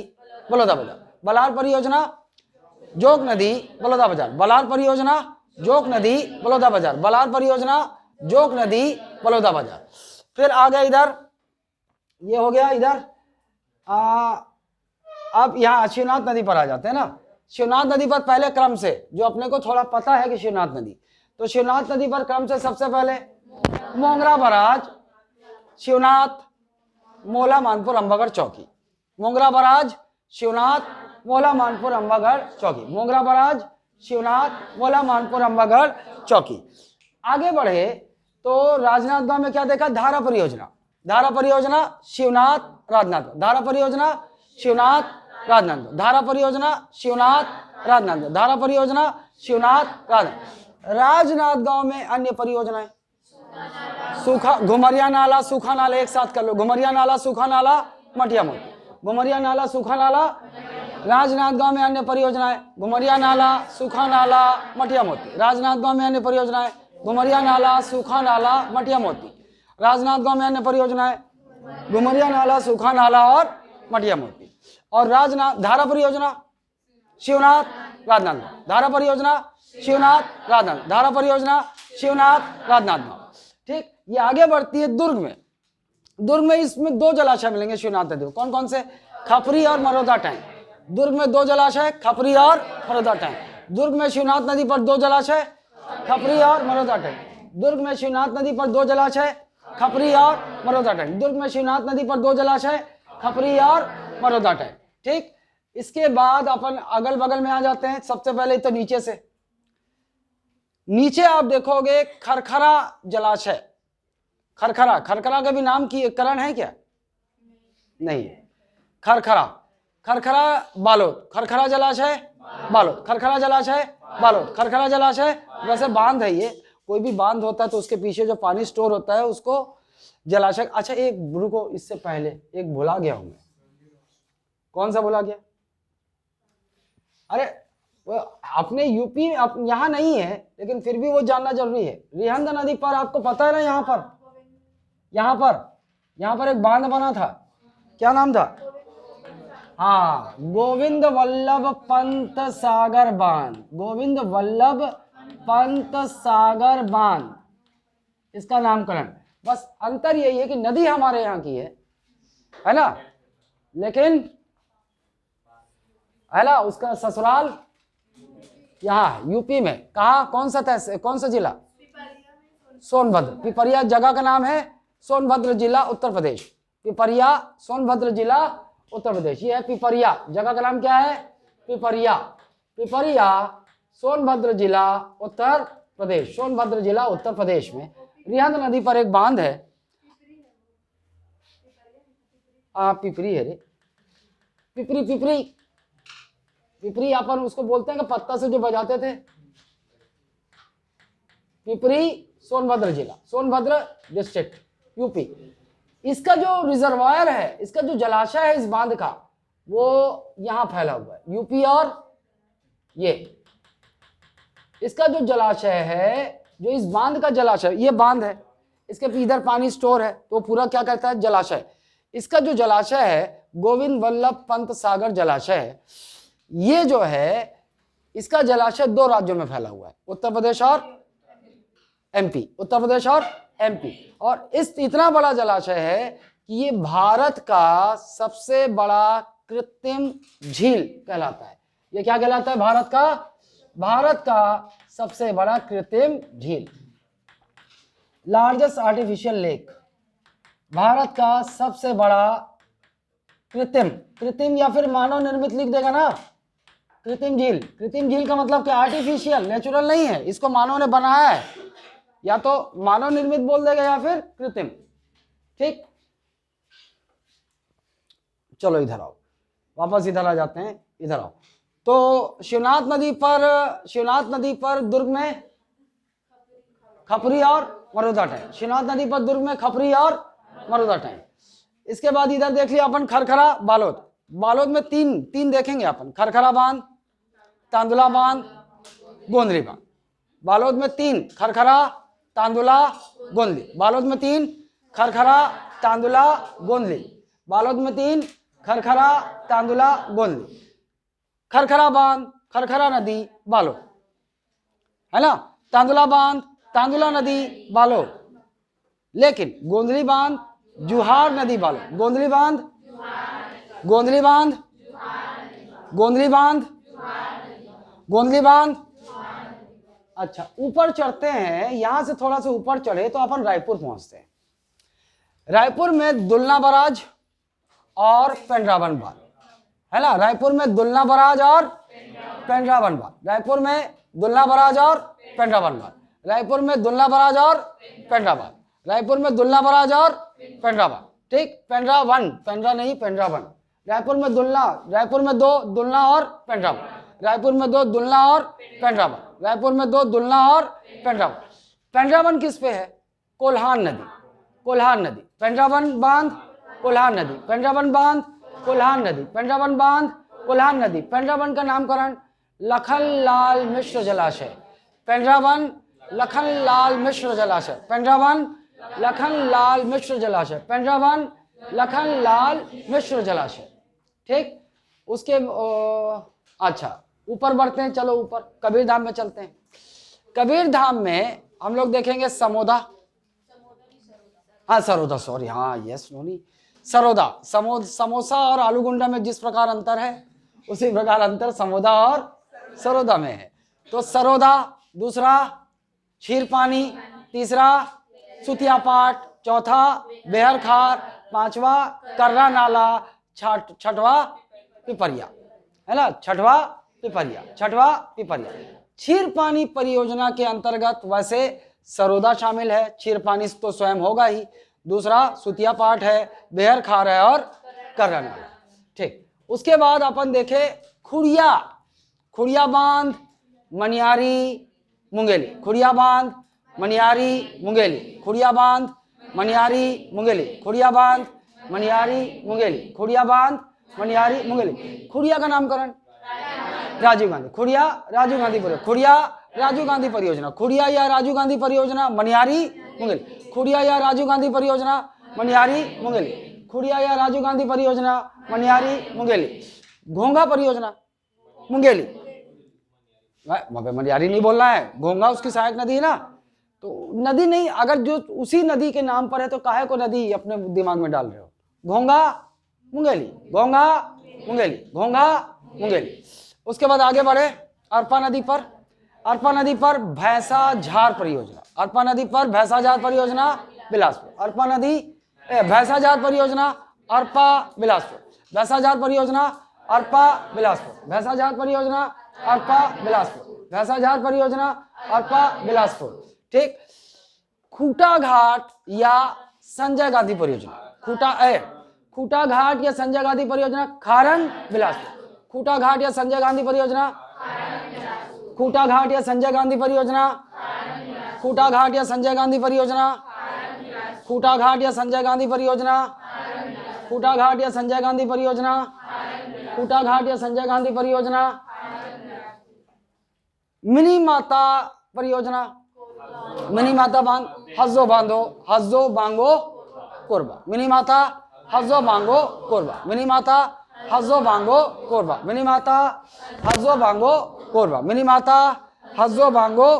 बलौदाबाजार, बलार परियोजना जोंक नदी बलौदाबाजार, बलार परियोजना जोंक नदी बलौदाबाजार, बलार परियोजना जोंक नदी बलौदाबाजार। फिर आ गया इधर, ये हो गया इधर। अब यहाँ शिवनाथ नदी पर आ जाते हैं ना। शिवनाथ नदी पर पहले क्रम से, जो अपने को थोड़ा पता है कि शिवनाथ नदी, तो शिवनाथ नदी पर क्रम से सबसे पहले मोंगरा बराज, शिवनाथ, मोला, मानपुर, अंबागढ़, चौकी। मोंगरा बराज, शिवनाथ, मोला, मानपुर, अंबागढ़, चौकी। मोंगरा बराज, शिवनाथ, मोला, मानपुर, अंबागढ़, चौकी। आगे बढ़े तो राजनांदगांव में क्या देखा, धारा परियोजना, शिवनाथ, राजनांदगांव, धारा परियोजना शिवनाथ, राजनांदगांव, धारा परियोजना शिवनाथ, राजनांदगांव, धारा परियोजना शिवनाथ, राजनांदगांव में अन्य परियोजनाएं, सूखा, घुमरिया नाला, सूखा नाला, एक साथ कर लो, घुमरिया नाला, सूखा नाला, मटिया मोती, घुमरिया नाला, सूखा नाला। राजनांदगांव में अन्य परियोजनाएं, घुमरिया नाला, सूखा नाला, मटिया मोती। राजनांदगांव में अन्य परियोजनाएं, घुमरिया नाला, सूखा नाला, मटिया मोती। राजनांदगांव में अन्य परियोजनाएं, घुमरिया नाला, सूखा नाला और मटिया मोती। और धारा परियोजना शिवनाथ, राजनांदगांव, धारा परियोजना शिवनाथ, राजनांदगांव, धारा परियोजना शिवनाथ, राजनांदगांव। ठीक, ये आगे बढ़ती है दुर्ग में इसमें 2 जलाशय मिलेंगे शिवनाथ नदी में। कौन कौन से, खपरी और मरोदा टैंक। दुर्ग में 2 जलाशय, खपरी और मरोदा टैंक। दुर्ग में शिवनाथ नदी पर 2 जलाशय, खपरी और मरोदा टैंक। दुर्ग में शिवनाथ नदी पर 2 जलाशय, खपरी और मरोदा टैंक। दुर्ग में शिवनाथ नदी पर 2 जलाशय, खपरी और मरोदा टैंक। ठीक, इसके बाद अपन अगल बगल में आ जाते हैं। सबसे पहले तो नीचे से, नीचे आप देखोगे खरखरा जलाशय, खरखरा का भी नाम की करण है क्या, नहीं, खरखरा बालोद, खरखरा जलाशय बालोद, खरखरा जलाशय बालोद, खरखरा जलाशय। वैसे बांध है ये, कोई भी बांध होता है तो उसके पीछे जो पानी स्टोर होता है उसको जलाशय। अच्छा, एक रुको, इससे पहले एक भुला गया हूं मैं। कौन सा भुला गया, अरे अपने यूपी यहाँ नहीं है लेकिन फिर भी वो जानना जरूरी है। रिहंद नदी पर आपको पता है ना, यहाँ पर एक बांध बना था, क्या नाम था, हाँ, गोविंद वल्लभ पंत सागर बांध, गोविंद वल्लभ पंत सागर बांध, इसका नामकरण। बस अंतर यही है कि नदी हमारे यहाँ की है ना, लेकिन है ना उसका ससुराल यहाँ यूपी में। कहा, कौन सा जिला, सोनभद्र। पिपरिया जगह का नाम है, सोनभद्र जिला, उत्तर प्रदेश। पिपरिया, सोनभद्र जिला, उत्तर प्रदेश। ये है पिपरिया, जगह का नाम क्या है, पिपरिया, सोनभद्र जिला, उत्तर प्रदेश। सोनभद्र जिला, उत्तर प्रदेश में रिहंद नदी पर एक बांध है। पिपरी है रे, पिपरी अपन उसको बोलते हैं कि पत्ता से जो बजाते थे। पिपरी, सोनभद्र जिला, सोनभद्र डिस्ट्रिक्ट, यूपी। इसका जो रिजर्वायर है, इसका जो जलाशय है इस बांध का, वो यहां फैला हुआ है, यूपी। और ये इसका जो जलाशय है, जो इस बांध का जलाशय, ये बांध है, इसके इधर पानी स्टोर है, तो पूरा क्या कहता है, जलाशय। इसका जो जलाशय है गोविंद वल्लभ पंत सागर जलाशय है। ये जो है इसका जलाशय 2 राज्यों में फैला हुआ है, उत्तर प्रदेश और एमपी, उत्तर प्रदेश और एमपी। और इस इतना बड़ा जलाशय है कि ये भारत का सबसे बड़ा कृत्रिम झील कहलाता है। ये क्या कहलाता है? भारत का सबसे बड़ा कृत्रिम झील। लार्जेस्ट आर्टिफिशियल लेक, भारत का सबसे बड़ा कृत्रिम या फिर मानव निर्मित लिख देगा ना, कृत्रिम झील। कृत्रिम झील का मतलब क्या? आर्टिफिशियल, नेचुरल नहीं है, इसको मानव ने बनाया है। या तो मानव निर्मित बोल देगा या फिर कृत्रिम। ठीक, चलो इधर आओ, वापस इधर आ जाते हैं, इधर आओ। तो शिवनाथ नदी पर दुर्ग में खपरी और मरुदा टैंक। शिवनाथ नदी पर दुर्ग में खपरी और मरुदा टैंक। इसके बाद इधर देख लिया अपन खरखरा बालोद में तीन देखेंगे अपन, खरखरा बांध, तांदुला बांध, गोंदली बांध। बालोद में 3, खरखरा, तांदुला, गोंदली। बालोद में 3, खरखरा, तांदुला, गोंदली। बालोद में 3, खरखरा, तांदुला, गोंदली। खरखरा बांध, खरखरा नदी, बालोद, है ना। तांदुला बांध, तांदुला नदी, बालोद। लेकिन गोंदली बांध, जुहार नदी, बालोद। गोंदली बांध, गोंदली बांध, गोंदली बांध, गोंदली बांध। अच्छा, ऊपर चढ़ते हैं, यहां से थोड़ा सा ऊपर चढ़े तो अपन रायपुर पहुंचते हैं। रायपुर में दुलना बराज और पेंड्रावन बांध, है ना। रायपुर में दुलना बराज और पेंड्रावन बांध। रायपुर में दुलना बराज और पेंड्रावन बांध। रायपुर में दुलना बराज और पेंड्रावन। रायपुर में दुलना बराज और पेंड्रावन। ठीक, पेंड्रा नहीं, पेंड्रावन। रायपुर में 2 दुलना और पेंड्रावन। रायपुर में 2 दुलना और पेंड्रावन। रायपुर में 2 दुलना और पेंड्रावन। पेंड्रावन किस पे है? कोल्हान नदी। पेंड्रावन बांध, कोल्हान नदी। पेंड्रावन बांध, कोल्हान नदी। पेंड्रावन बांध, कोल्हान नदी। पेंड्रावन का नामकरण लखनलाल मिश्र जलाशय। पेंड्रावन लखनलाल मिश्र जलाशय। पेंड्रावन लखनलाल मिश्र जलाशय। पेंड्रावन लखनलाल मिश्र जलाशय। ठीक, उसके अच्छा ऊपर बढ़ते हैं, चलो ऊपर कबीरधाम में चलते हैं। कबीरधाम में हम लोग देखेंगे सरोदा, सॉरी, हाँ यस नोनी, सरोदा। समोसा और आलू गुंडा में जिस प्रकार अंतर है उसी प्रकार अंतर समोदा और सरोदा में है। तो सरोदा, दूसरा क्षीरपानी, तीसरा सुतिया पाट, चौथा बेहर खार, पांचवा कर्रा नाला, छठवा पिपरिया, है ना। छठवा पिपरिया। क्षीरपानी परियोजना के अंतर्गत वैसे सरोदा शामिल है, क्षीरपानी तो स्वयं होगा ही, दूसरा सुतिया पाट है, बेहर खार है और कर्रा नाला। ठीक, उसके बाद अपन देखे खुड़िया बांध, मनियारी, मुंगेली। खुड़िया बांध, मनियारी, मुंगेली। खुड़िया बांध, मनियारी, मुंगेली। खुड़िया बांध, मनियारी, मुंगेली। खुड़िया बांध, मनियारी, मुंगेली। खुड़िया का नामकरण राजीव गांधी। खुड़िया राजीव गांधी परियोजना। खुड़िया राजीव गांधी परियोजना। खुड़िया या राजीव गांधी परियोजना, मनियारी, मुंगेली। खुड़िया या राजीव गांधी परियोजना, मनियारी, मुंगेली। खुड़िया या राजीव गांधी परियोजना, मनियारी, मुंगेली। घोंगा परियोजना, मुंगेली। वहां पे मनियारी नहीं बोलना है, घोंगा उसकी सहायक नदी है ना। तो नदी नहीं, अगर जो उसी नदी के नाम पर है तो काहे को नदी अपने दिमाग में डाल रहे हो? घोंगा मुंगेली, घोंगा मुंगेली, घोंगा मुंगेली। उसके बाद आगे बढ़े अरपा नदी पर भैंसा झार परियोजना। अरपा नदी पर भैंसा झार परियोजना, बिलासपुर। अरपा नदी भैंसा झार परियोजना, अरपा, बिलासपुर। भैंसा झार परियोजना, अरपा, बिलासपुर। भैंसा झार परियोजना, अरपा, बिलासपुर। भैंसा झार परियोजना, अरपा, बिलासपुर। ठीक, खूटा घाट या संजय गांधी परियोजना, खूटा घाट या संजय गांधी परियोजना, खारन, बिलासपुर। खूटा घाट या संजय गांधी परियोजना, खूटा घाट या संजय गांधी परियोजना, खूटा घाट या संजय गांधी परियोजना, खूटा घाट या संजय गांधी परियोजना, खूटा घाट या संजय गांधी परियोजना, खूटा घाट या संजय गांधी परियोजना। मिनी माता परियोजना, मिनी माता बांध, हज्जो बांगो कोरबा। मिनी माता हज्जो बांगो कोरबा। मिनी माता हज्जो बांगो कोरबा। मिनी माता हज्जो बांगो कोरबा। मिनी माता हज्जो बांगो।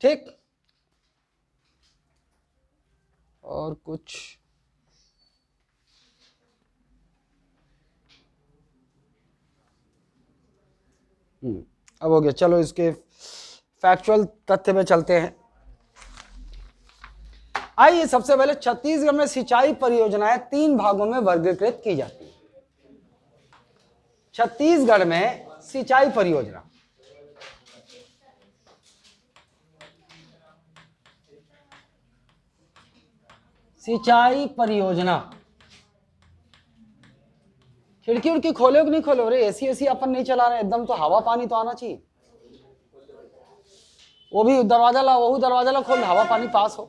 ठीक, और कुछ अब हो गया। चलो इसके फैक्चुअल तथ्य में चलते हैं। आइए सबसे पहले छत्तीसगढ़ में सिंचाई परियोजनाएं 3 भागों में वर्गीकृत की जाती है। छत्तीसगढ़ में सिंचाई परियोजना खिड़की उड़की खोलो कि नहीं खोलो? रे एसी अपन नहीं चला रहे एकदम, तो हवा पानी तो आना चाहिए। वो भी दरवाजा ला खोल, हवा पानी पास हो।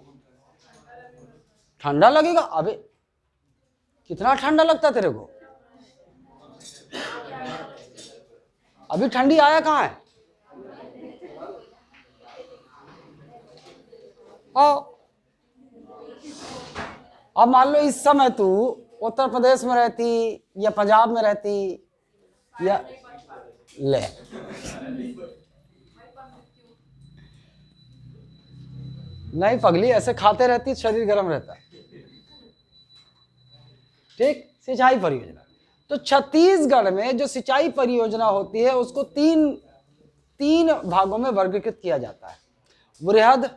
ठंडा लगेगा? अबे कितना ठंडा लगता तेरे को? अभी ठंडी आया कहाँ है? अब मान लो इस समय तू उत्तर प्रदेश में रहती या पंजाब में रहती या ले, नहीं पगली, ऐसे खाते रहती शरीर गर्म रहता। ठीक, सिंचाई परियोजना। तो छत्तीसगढ़ में जो सिंचाई परियोजना होती है उसको तीन भागों में वर्गीकृत किया जाता है, वृहद,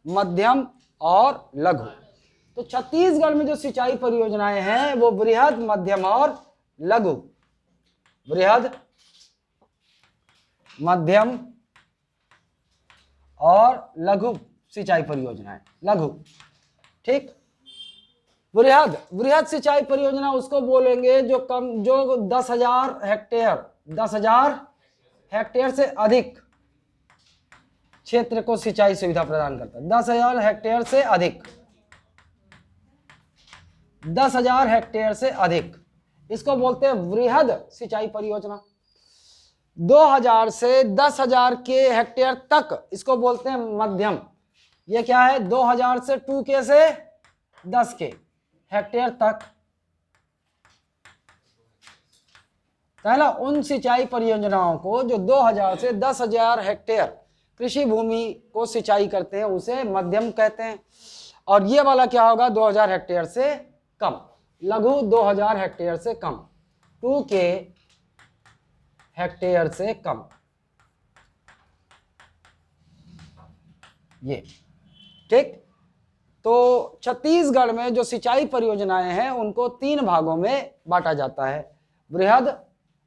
मध्यम और लघु। तो छत्तीसगढ़ में जो सिंचाई परियोजनाएं हैं वो वृहद, मध्यम और लघु, वृहद, मध्यम और लघु सिंचाई परियोजनाएं। लघु, ठीक। वृहद सिंचाई परियोजना उसको बोलेंगे जो 10,000 हेक्टेयर से अधिक क्षेत्र को सिंचाई सुविधा प्रदान करता है। 10,000 हेक्टेयर से अधिक, 10,000 हेक्टेयर से अधिक, इसको बोलते हैं वृहद सिंचाई परियोजना। 2,000 से 10,000 के हेक्टेयर तक इसको बोलते हैं मध्यम। ये क्या है? 2,000 से 2K से 10K हेक्टेयर तक। पहला उन सिंचाई परियोजनाओं को जो 2,000 से 10,000 हेक्टेयर कृषि भूमि को सिंचाई करते हैं उसे मध्यम कहते हैं। और ये वाला क्या होगा? 2,000 हेक्टेयर से कम। लघु 2,000 हेक्टेयर से कम, 2K हेक्टेयर से कम। ये ठीक। तो छत्तीसगढ़ में जो सिंचाई परियोजनाएं हैं उनको 3 भागों में बांटा जाता है, वृहद,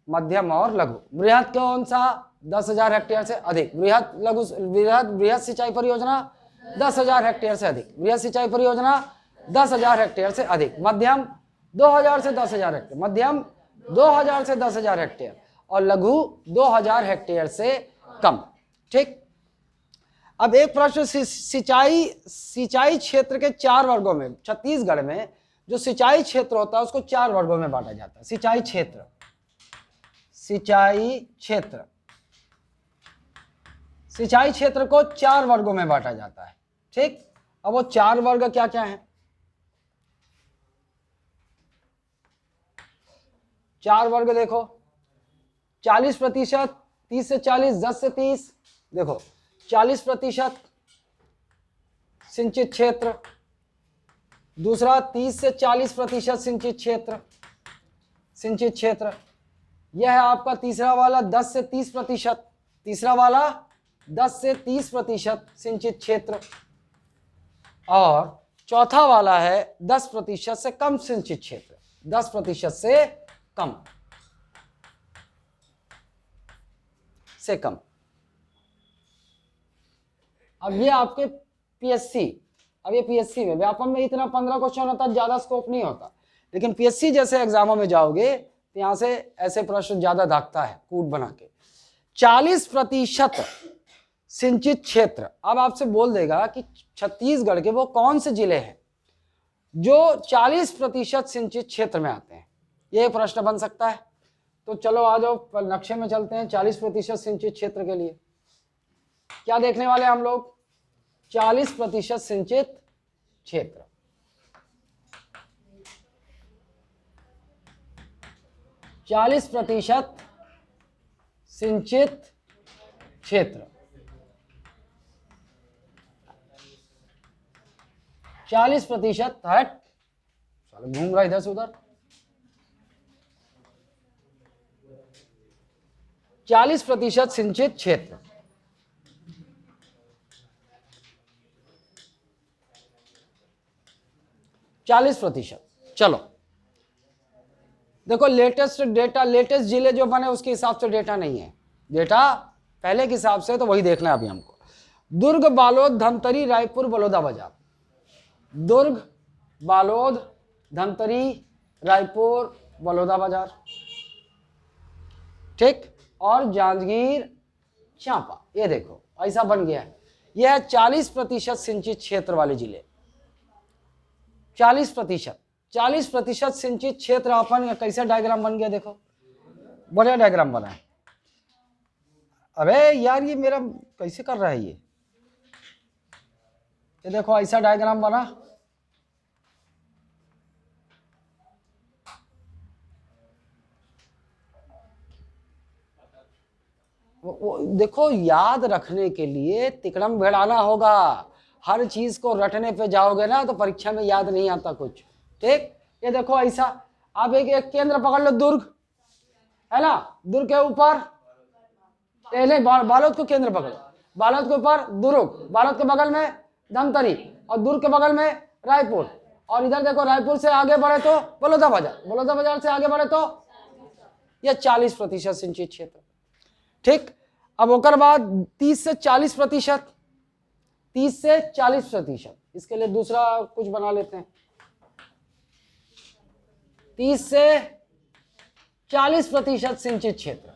मध्यम और लघु। वृहद कौन सा? 10,000 हेक्टेयर से अधिक। वृहद सिंचाई परियोजना 10,000 हेक्टेयर से अधिक। वृहद सिंचाई परियोजना 10,000 हेक्टेयर से अधिक। मध्यम 2,000 से 10,000 हेक्टेयर। मध्यम 2,000 से 10,000 हेक्टेयर। और लघु 2,000 हेक्टेयर से कम। ठीक। अब एक प्रश्न, सिंचाई क्षेत्र के 4 वर्गों में, छत्तीसगढ़ में जो सिंचाई क्षेत्र होता है उसको 4 वर्गों में बांटा जाता है। सिंचाई क्षेत्र को 4 वर्गों में बांटा जाता है। ठीक। अब वो 4 वर्ग क्या क्या है? 4 वर्ग देखो, 40%, 30 से 40, 10 से 30। देखो 40% सिंचित क्षेत्र, दूसरा 30 से 40% सिंचित क्षेत्र। यह है आपका तीसरा वाला 10 से 30%, तीसरा वाला 10 से 30% सिंचित क्षेत्र। और चौथा वाला है 10% से कम सिंचित क्षेत्र, 10% से कम से कम। अब ये आपके पीएससी, अब ये पीएससी में, व्यापम में इतना 15 क्वेश्चन होता है, ज्यादा स्कोप नहीं होता। लेकिन पीएससी जैसे एग्जामों में जाओगे तो यहां से ऐसे प्रश्न ज्यादा दागता है कूट बना के। 40% सिंचित क्षेत्र। अब आपसे बोल देगा कि छत्तीसगढ़ के वो कौन से जिले हैं जो 40% सिंचित क्षेत्र में आते हैं, ये प्रश्न बन सकता है। तो चलो आ जाओ नक्शे में चलते हैं। 40% सिंचित क्षेत्र के लिए क्या देखने वाले हम लोग? 40% सिंचित क्षेत्र। चालीस प्रतिशत सिंचित क्षेत्र। 40% हट, साला घूम रहा इधर से उधर। 40% सिंचित क्षेत्र, चालीस प्रतिशत। चलो देखो लेटेस्ट डेटा, लेटेस्ट जिले जो बने उसके हिसाब से डेटा नहीं है, डेटा पहले के हिसाब से, तो वही देखना है अभी हमको। दुर्ग, बालोद, धमतरी, रायपुर, बलौदाबाजार। दुर्ग, बालोद, धमतरी, रायपुर, बलौदाबाजार, ठीक, और जांजगीर चांपा। ये देखो ऐसा बन गया है। यह है 40% सिंचित क्षेत्र वाले जिले। 40%, 40% सिंचित क्षेत्र। अपन कैसा डायग्राम बन गया देखो, बढ़िया डायग्राम बना है। अबे यार ये मेरा कैसे कर रहा है ये देखो ऐसा डायग्राम बना। वो देखो, याद रखने के लिए तिकड़म भिड़ाना होगा। हर चीज को रटने पे जाओगे ना तो परीक्षा में याद नहीं आता कुछ, ठीक। ये देखो ऐसा, आप एक केंद्र पकड़ लो, दुर्ग है ना, दुर्ग के ऊपर नहीं, बालोद को केंद्र पकड़ो, बालोद के ऊपर दुर्ग, बालोद के बगल में धमतरी, और दुर्ग के बगल में रायपुर, और इधर देखो रायपुर से आगे बढ़े तो बलौदाबाजार, बलौदाबाजार से आगे बढ़े तो यह 40% सिंचित क्षेत्र, ठीक। अब ओकर बाद 30 से 40%, 30 से 40%, इसके लिए दूसरा कुछ बना लेते हैं। 30 से 40% सिंचित क्षेत्र,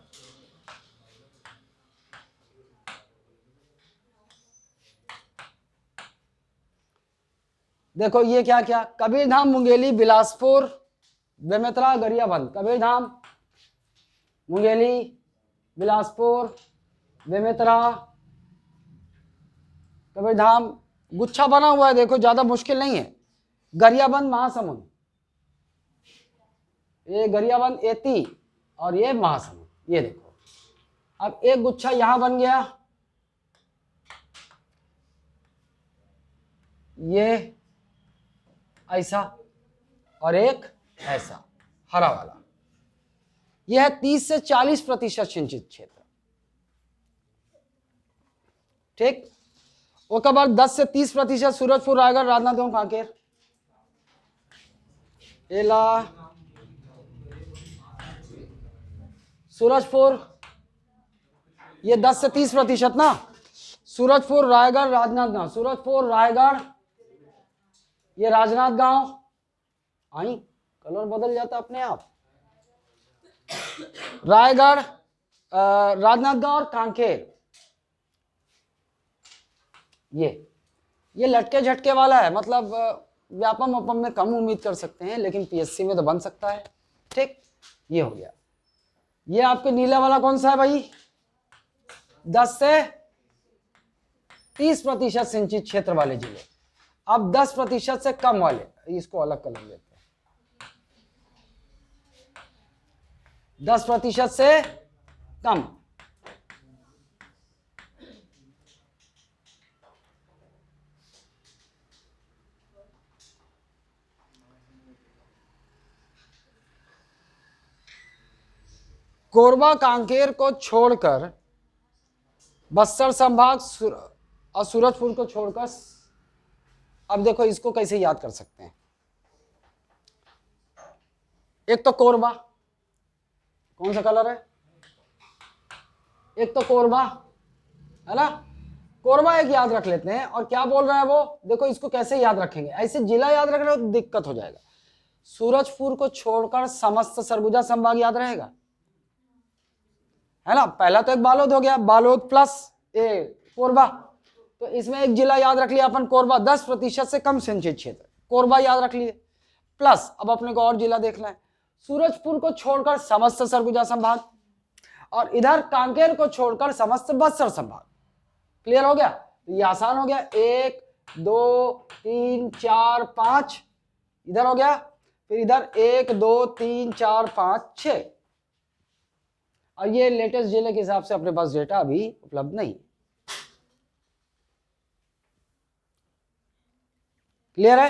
देखो ये क्या क्या, कबीरधाम, मुंगेली, बिलासपुर, बेमेतरा, गरियाबंद। कबीरधाम, मुंगेली, बिलासपुर, बेमेतरा, कबीरधाम, गुच्छा बना हुआ है देखो, ज्यादा मुश्किल नहीं है। गरियाबंद, महासमुंद, ये गरियाबंद एती, और ये महासमुंद, ये देखो। अब एक गुच्छा यहां बन गया, ये ऐसा, और एक ऐसा हरा वाला। यह है 30 से 40% सिंचित क्षेत्र, ठीक। उसके बाद 10 से 30% सूरजपुर, रायगढ़, राजनांदगांव, कांकेर। एला सूरजपुर, ये 10 से 30% ना, सूरजपुर, रायगढ़, राजनांदगांव, सूरजपुर, रायगढ़, ये राजनांदगांव। आई कलर बदल जाता अपने आप। रायगढ़, राजनांदगांव और कांकेर, ये लटके झटके वाला है, मतलब व्यापम अपम में कम उम्मीद कर सकते हैं, लेकिन पीएससी में तो बन सकता है, ठीक। ये हो गया। ये आपके नीला वाला कौन सा है भाई, 10 से 30% सिंचित क्षेत्र वाले जिले। अब 10% से कम वाले, इसको अलग कर लेते हैं। 10% से कम, कोरबा, कांकेर को छोड़कर, बस्तर संभाग और सूरजपुर को छोड़कर। अब देखो इसको कैसे याद कर सकते हैं। एक तो कोरबा, कौन सा कलर है, एक तो कोरबा है ना, कोरबा एक याद रख लेते हैं। और क्या बोल रहा है वो, देखो इसको कैसे याद रखेंगे, ऐसे जिला याद रख रहे हो तो दिक्कत हो जाएगा। सूरजपुर को छोड़कर समस्त सरगुजा संभाग याद रहेगा, है ना। पहला तो एक बालोद हो गया, बालोद प्लस ए कोरबा, तो इसमें एक जिला याद रख लिया अपन कोरबा, 10% से कम सिंचित क्षेत्र, कोरबा याद रख लिए। प्लस अब अपने को और जिला देखना है, सूरजपुर को छोड़कर समस्त सरगुजा संभाग, और इधर कांकेर को छोड़कर समस्त बस्तर संभाग। क्लियर हो गया, तो ये आसान हो गया। 1 2 3 4 5 इधर हो गया, फिर इधर 1 2 3 4 5 6। और ये लेटेस्ट जिले के हिसाब से अपने पास डेटा अभी उपलब्ध नहीं। क्लियर है?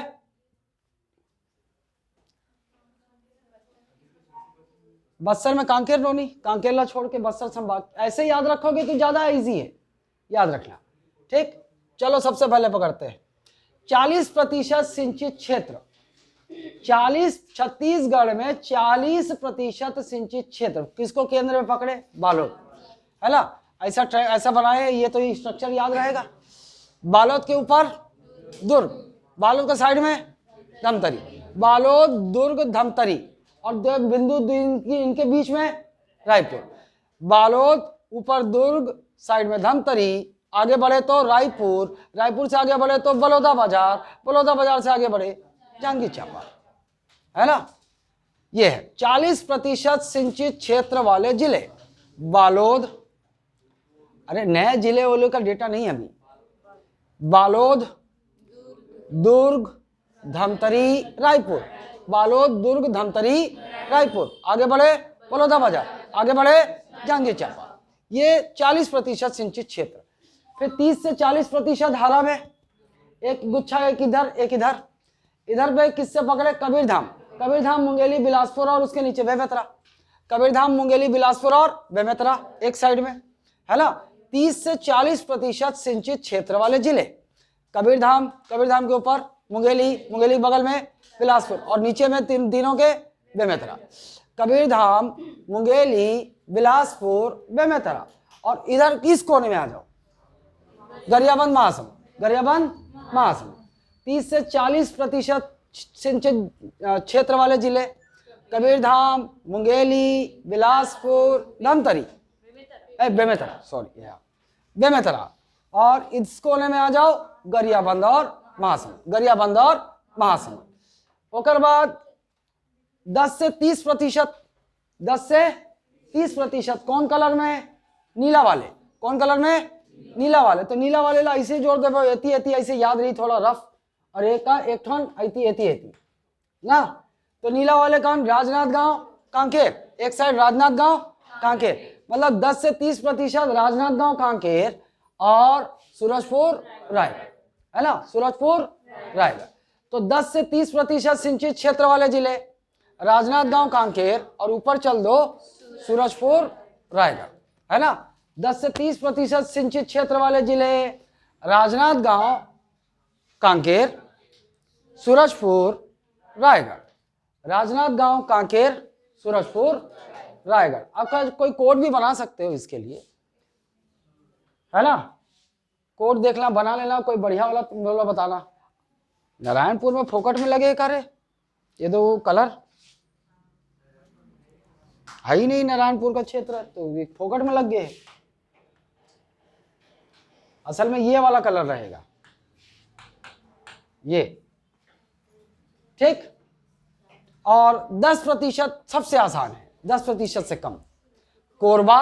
बस्तर में कांकेर नोनी, कांकेरला छोड़ के बस्तर संभाग, ऐसे याद रखोगे तो ज्यादा इजी है याद रखना। ठीक, चलो सबसे पहले पकड़ते हैं 40% सिंचित क्षेत्र। 40 छत्तीसगढ़ में 40% सिंचित क्षेत्र किसको केंद्र में पकड़े? बालोद, है ना? ऐसा बनाए, ये तो स्ट्रक्चर याद रहेगा। बालोद के ऊपर दुर्ग, बालोद के साइड में धमतरी, बालोद दुर्ग धमतरी, और दो बिंदु इनके बीच में रायपुर। बालोद ऊपर दुर्ग, साइड में धमतरी, आगे बढ़े तो रायपुर, रायपुर से आगे बढ़े तो बलौदा बाजार, बलौदा बाजार से आगे बढ़े जांजगीर चांपा, है ना? ये है 40% सिंचित क्षेत्र वाले जिले। बालोद, अरे नए जिले वाले का डेटा नहीं है अभी। बालोद, दुर्ग, धमतरी, रायपुर, बालोद, दुर्ग, धमतरी, रायपुर, आगे बढ़े बलौदा बाजार, आगे बढ़े जांजगीर चांपा। ये 40% सिंचित क्षेत्र। फिर 30 से 40% हरा में, एक गुच्छा, एक इधर एक इधर। इधर पे किससे पकड़े? कबीरधाम, कबीरधाम, मुंगेली, बिलासपुर और उसके नीचे बेमेतरा। कबीरधाम, मुंगेली, बिलासपुर और बेमेतरा एक साइड में, है ना? 30 से 40% सिंचित क्षेत्र वाले जिले। कबीरधाम, कबीरधाम के ऊपर मुंगेली, मुंगेली बगल में बिलासपुर, और नीचे में तीनों के बेमेतरा। कबीरधाम, मुंगेली, बिलासपुर, बेमेतरा। और इधर किस कोने में आ जाओ? गरियाबंद, महासमुंद, गरियाबंद, महासमुंद। 30 से 40% सिंचित क्षेत्र वाले जिले। कबीरधाम, मुंगेली, बिलासपुर, धमतरी, बेमेतरा, सॉरी बेमेतरा। और इस कोने में आ जाओ गरियाबंद और महासमुंद, गरियाबंद और महासमुंद। ओकर बाद 10 से 30%, 10 से 30% कौन कलर में? नीला वाले। कौन कलर में? नीला वाले। तो नीला वाले ला ऐसे जोड़ दे, एती एती ऐसे याद रही, थोड़ा रफ, और एक का एक ठन ऐती एती एती ना। तो नीला वाले कौन? राजनांदगांव, कांकेर, एक साइड राजनांदगांव, कांकेर, मतलब 10 से 30% राजनांदगांव, कांकेर और सूरजपुर, रायगढ़, है ना? सूरजपुर, रायगढ़। तो 10 से 30% सिंचित क्षेत्र वाले जिले, राजनांदगांव, कांकेर, और ऊपर चल दो सूरजपुर, रायगढ़, है ना? 10 से 30% सिंचित क्षेत्र वाले जिले, राजनांदगांव, कांकेर, सूरजपुर, रायगढ़, राजनांदगांव, कांकेर, सूरजपुर, रायगढ़। आपका कोई कोड भी बना सकते हो इसके लिए, है ना? कोड देखना, बना लेना, कोई बढ़िया वाला तुम लोग बताना। नारायणपुर में फोकट में लगे करे ये तो कलर है ही नहीं, नारायणपुर का क्षेत्र तो फोकट में लग गए। असल में ये वाला कलर रहेगा ये, ठीक। और 10% सबसे आसान है, 10% से कम। कोरबा,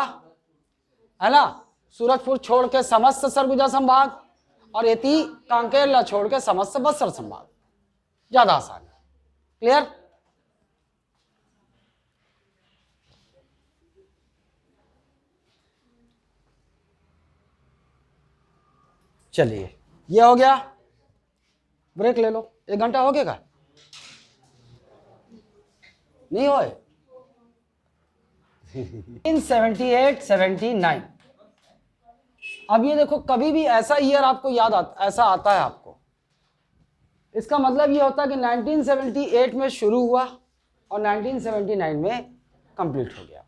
है ना? सूरजपुर छोड़ के समस्त सरगुजा संभाग, और एती कांकेरला छोड़ के समस्त बस्तर संभाग, ज्यादा आसान है। क्लियर? चलिए, ये हो गया। ब्रेक ले लो, 1 घंटा हो गया नहीं होए? 1978-79। अब ये देखो, कभी भी ऐसा ईयर आपको याद ऐसा आता है आपको, इसका मतलब ये होता है कि 1978 में शुरू हुआ और 1979 में कंप्लीट हो गया,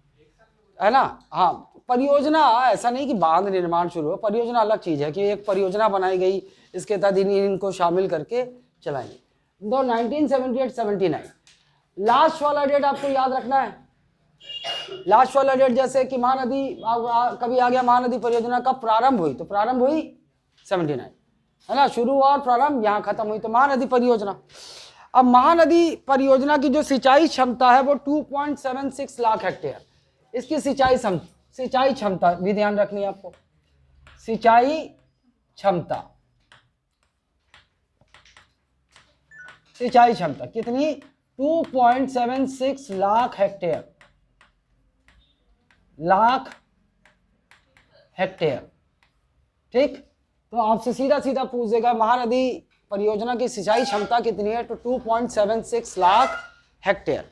है ना? हाँ, परियोजना ऐसा नहीं कि बांध निर्माण शुरू हो, परियोजना अलग चीज है कि एक परियोजना बनाई गई, इसके तहत इनको शामिल करके चलाएंगे। तो 1978-79 लास्ट वाला डेट आपको याद रखना है। लास्ट वाला डेट जैसे कि महानदी कभी आ गया, महानदी परियोजना कब प्रारंभ हुई? तो प्रारंभ हुई 79, है ना? शुरू हुआ और प्रारंभ यहाँ खत्म हुई, तो महानदी परियोजना। अब महानदी परियोजना की जो सिंचाई क्षमता है वो 2.76 लाख हेक्टेयर। इसकी सिंचाई क्षमता भी ध्यान रखनी है आपको। सिंचाई क्षमता कितनी? 2.76 लाख हेक्टेयर, ठीक। तो आपसे सीधा सीधा पूछ देगा महानदी परियोजना की सिंचाई क्षमता कितनी है? तो 2.76 लाख हेक्टेयर।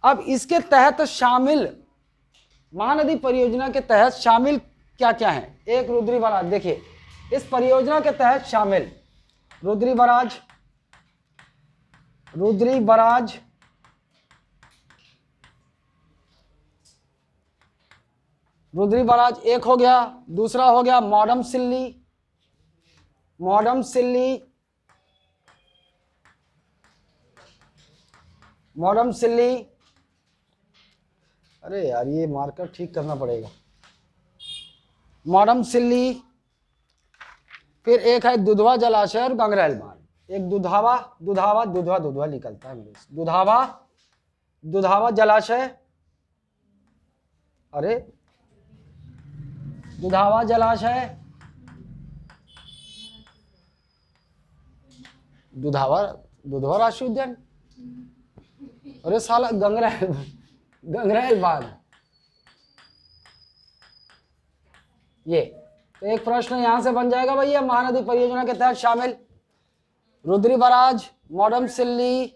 अब इसके तहत शामिल, महानदी परियोजना के तहत शामिल क्या क्या है? एक रुद्री बराज, देखिए इस परियोजना के तहत शामिल Rudri barrage, Rudri barrage, Rudri barrage एक हो गया। दूसरा हो गया मॉडम सिल्ली, मॉडम सिल्ली, मॉडम सिल्ली, अरे यार ये मार्कर ठीक करना पड़ेगा, मॉडम सिल्ली। फिर एक है दुधवा जलाशय और गंगरेल बांध। एक दुधावा, दुधावा दुधवा दुधवा निकलता है मेरे से, दुधावा, दुधावा जलाशय, अरे दुधावा जलाशय, दुधावा, दुधवा राष्ट्रीय उद्यान, अरे साला गंगरेल, गंगरेल बांध। ये तो एक प्रश्न यहां से बन जाएगा भैया, महानदी परियोजना के तहत शामिल रुद्री बराज, मॉडम सिल्ली,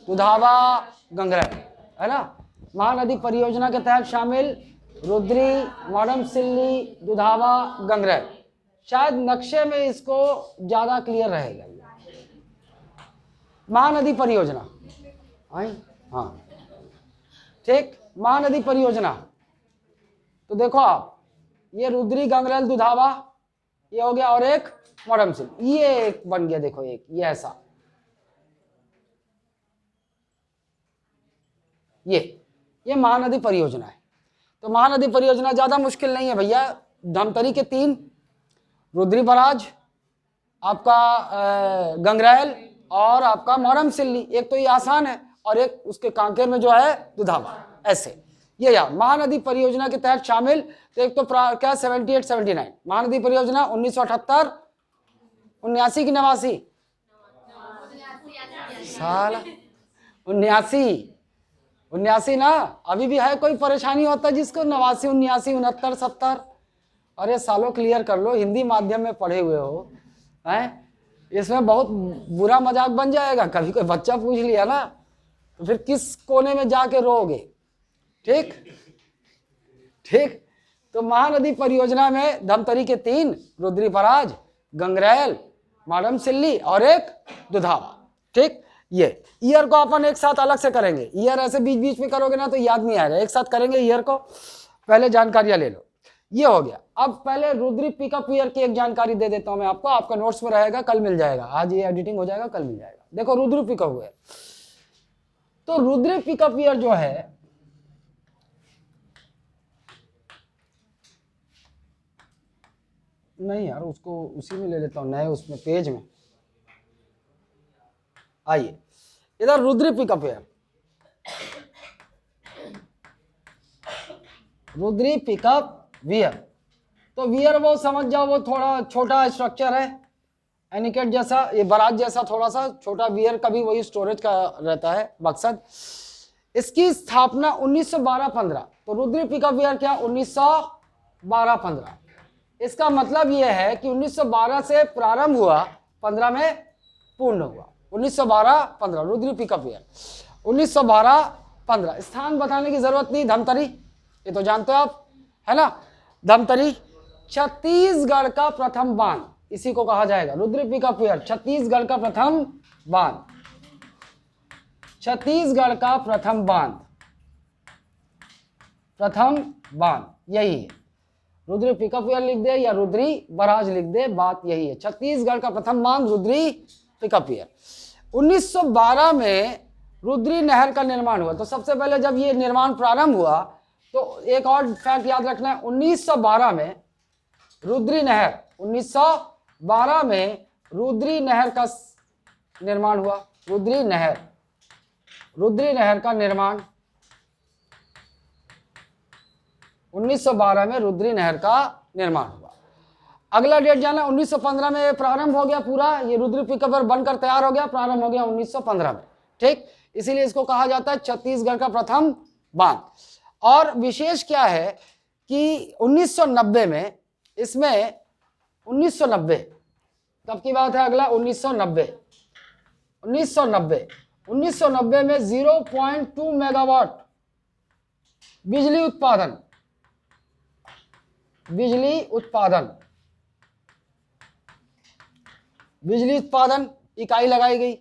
दुधावा, गंगरेल, है ना। महानदी परियोजना के तहत शामिल रुद्री, मॉडम सिल्ली, दुधावा, गंगरेल। शायद नक्शे में इसको ज्यादा क्लियर रहेगा। महानदी परियोजना, हाँ ठीक, महानदी परियोजना। तो देखो आप, ये रुद्री, गंगरेल, दुधावा ये हो गया, और एक मॉडम सिल्ली, ये एक बन गया। देखो एक ये ऐसा, ये महानदी परियोजना है। तो महानदी परियोजना ज्यादा मुश्किल नहीं है भैया। धमतरी के 3, रुद्री बराज, आपका गंगरेल और आपका मॉडम सिल्ली। एक तो ये आसान है और एक उसके कांकेर में जो है दुधावा। ऐसे ये यार महानदी परियोजना के तहत शामिल। तो एक तो क्या 78 79 महानदी परियोजना 1978 79 की 89 साल 79 ना। अभी भी है कोई परेशानी होता है जिसको 89 79 69 70? अरे सालों क्लियर कर लो, हिंदी माध्यम में पढ़े हुए हो हैं। इसमें बहुत बुरा मजाक बन जाएगा, कभी कोई बच्चा पूछ लिया ना तो फिर किस कोने में जाके रोओगे। ठीक ठीक। तो महानदी परियोजना में धमतरी के 3, रुद्री बराज, गंगरेल, मॉडम सिल्ली और एक दुधावा। ठीक, ये ईयर को अपन एक साथ अलग से करेंगे। ईयर ऐसे बीच बीच में करोगे ना तो याद नहीं आएगा, एक साथ करेंगे ईयर को। पहले जानकारियां ले लो, ये हो गया। अब पहले रुद्री पिकअप ईयर की एक जानकारी दे देता हूं मैं आपको, आपका नोट्स में रहेगा, कल मिल जाएगा। आज ये एडिटिंग हो जाएगा, कल मिल जाएगा। देखो रुद्री पिकअप ईयर, तो रुद्री पिकअप ईयर जो है नहीं यार, उसको उसी में ले लेता हूं, नए उसमें पेज में। आइए इधर Rudri pickup year, Rudri pickup wear. तो वियर वो समझ जाओ, वो थोड़ा छोटा स्ट्रक्चर है, एनिकेट जैसा, ये बराज जैसा थोड़ा सा छोटा। वियर का भी वही स्टोरेज का रहता है मकसद। इसकी स्थापना 1912-15। तो रुद्री पिकअप वियर क्या 1912-15। इसका मतलब यह है कि 1912 से प्रारंभ हुआ, 15 में पूर्ण हुआ। 1912-15 रुद्री पिकअप वियर 1912-15। स्थान बताने की जरूरत नहीं, धमतरी ये तो जानते हो आप, है ना। धमतरी छत्तीसगढ़ का प्रथम बांध, इसी को कहा जाएगा रुद्री पिकअप ईयर। छत्तीसगढ़ का प्रथम बांध, छत्तीसगढ़ का प्रथम बांध, प्रथम बांध यही है। रुद्री पिकअप ईयर लिख दे या रुद्री बराज लिख दे, बात यही है। छत्तीसगढ़ का प्रथम बांध रुद्री पिकअप ईयर। 1912 में रुद्री नहर का निर्माण हुआ। तो सबसे पहले जब ये निर्माण प्रारंभ हुआ तो एक और फैक्ट याद रखना है, 1912 में रुद्री नहर, 1912 में रुद्री नहर का निर्माण हुआ। रुद्री नहर, रुद्री नहर का निर्माण 1912 में रुद्री नहर का निर्माण हुआ। अगला डेट जाना 1915 में प्रारंभ हो गया पूरा, ये रुद्री पिकअप बनकर तैयार हो गया, प्रारंभ हो गया 1915 में। ठीक, इसीलिए इसको कहा जाता है छत्तीसगढ़ का प्रथम बांध। और विशेष क्या है कि 1990 में इसमें 1990 कब की बात है, अगला 1990 1990 1990 में 0.2 मेगावाट बिजली उत्पादन इकाई लगाई गई।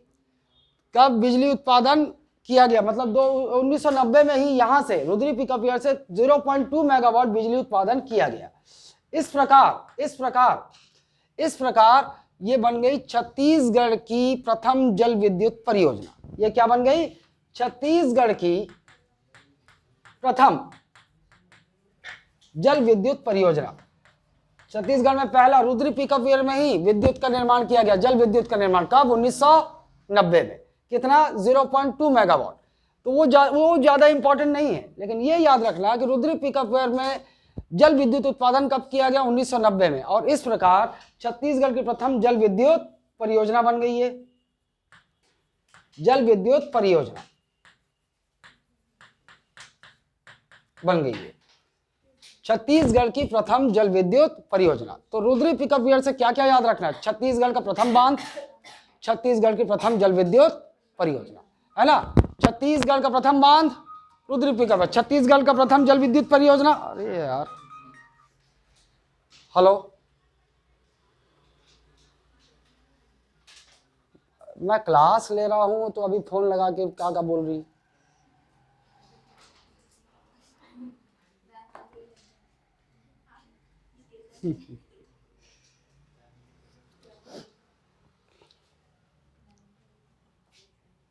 कब बिजली उत्पादन किया गया, मतलब 1990 में ही यहां से रुद्री पिकअप ईयर से 0.2 मेगावाट बिजली उत्पादन किया गया। इस प्रकार ये बन गई छत्तीसगढ़ की प्रथम जल विद्युत परियोजना। ये क्या बन गई? छत्तीसगढ़ की प्रथम जल विद्युत परियोजना। छत्तीसगढ़ में पहला रुद्री पिकअप ईयर में ही विद्युत का निर्माण किया गया, जल विद्युत का निर्माण। कब? 1990 में। कितना? 0.2 मेगावाट। तो वो ज्यादा इंपॉर्टेंट नहीं है, लेकिन ये याद रखना कि रुद्री पिकअप ईयर में जल विद्युत उत्पादन कब किया गया? 1990 में। और इस प्रकार छत्तीसगढ़ की प्रथम जल विद्युत परियोजना बन गई है। जल विद्युत परियोजना बन गई है छत्तीसगढ़ की प्रथम जल विद्युत परियोजना। तो रुद्री पिकअप ईयर से क्या क्या याद रखना है? छत्तीसगढ़ का प्रथम बांध, छत्तीसगढ़ की प्रथम जल विद्युत परियोजना, है ना। छत्तीसगढ़ का प्रथम बांध रुद्री पिकअप, छत्तीसगढ़ का प्रथम जल विद्युत परियोजना। अरे यार, हेलो, मैं क्लास ले रहा हूं तो अभी फोन लगा के क्या क्या बोल रही?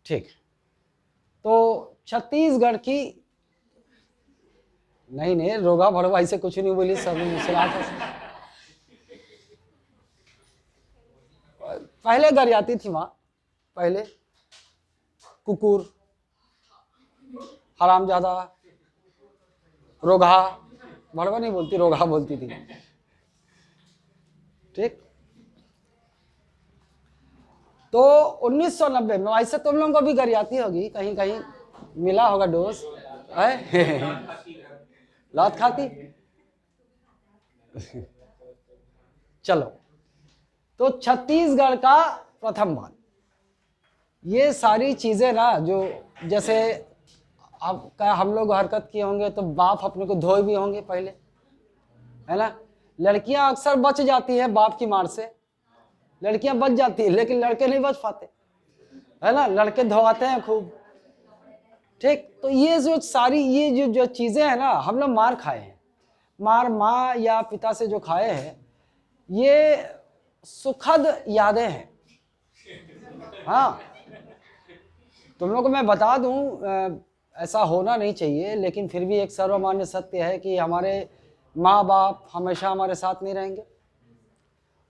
ठीक। तो छत्तीसगढ़ की नहीं रोगा भड़वा ऐसे कुछ नहीं बोली, सब पहले गरियाती थी वहां, पहले कुकुर, हरामजादा, रोगा, भड़वा नहीं बोलती, रोगा बोलती थी। ठीक। तो 1990 में ऐसे तुम लोगों को भी गरियाती होगी, कहीं कहीं मिला होगा डोज है। लात खाती। चलो, तो छत्तीसगढ़ का प्रथम बांध, ये सारी चीजें ना, जो जैसे अब क्या हम लोग हरकत किए होंगे तो बाप अपने को धोए भी होंगे पहले, है ना। लड़कियां अक्सर बच जाती हैं बाप की मार से, लड़कियां बच जाती है, लेकिन लड़के नहीं बच पाते, है ना। लड़के धोआते हैं खूब। ठीक। तो ये जो सारी ये जो चीजें हैं ना, हम लोग मार खाए हैं, मार माँ या पिता से जो खाए हैं, ये सुखद यादें हैं। हाँ, तुम लोग को मैं बता दूं, ऐसा होना नहीं चाहिए, लेकिन फिर भी एक सर्वमान्य सत्य है कि हमारे माँ बाप हमेशा हमारे साथ नहीं रहेंगे।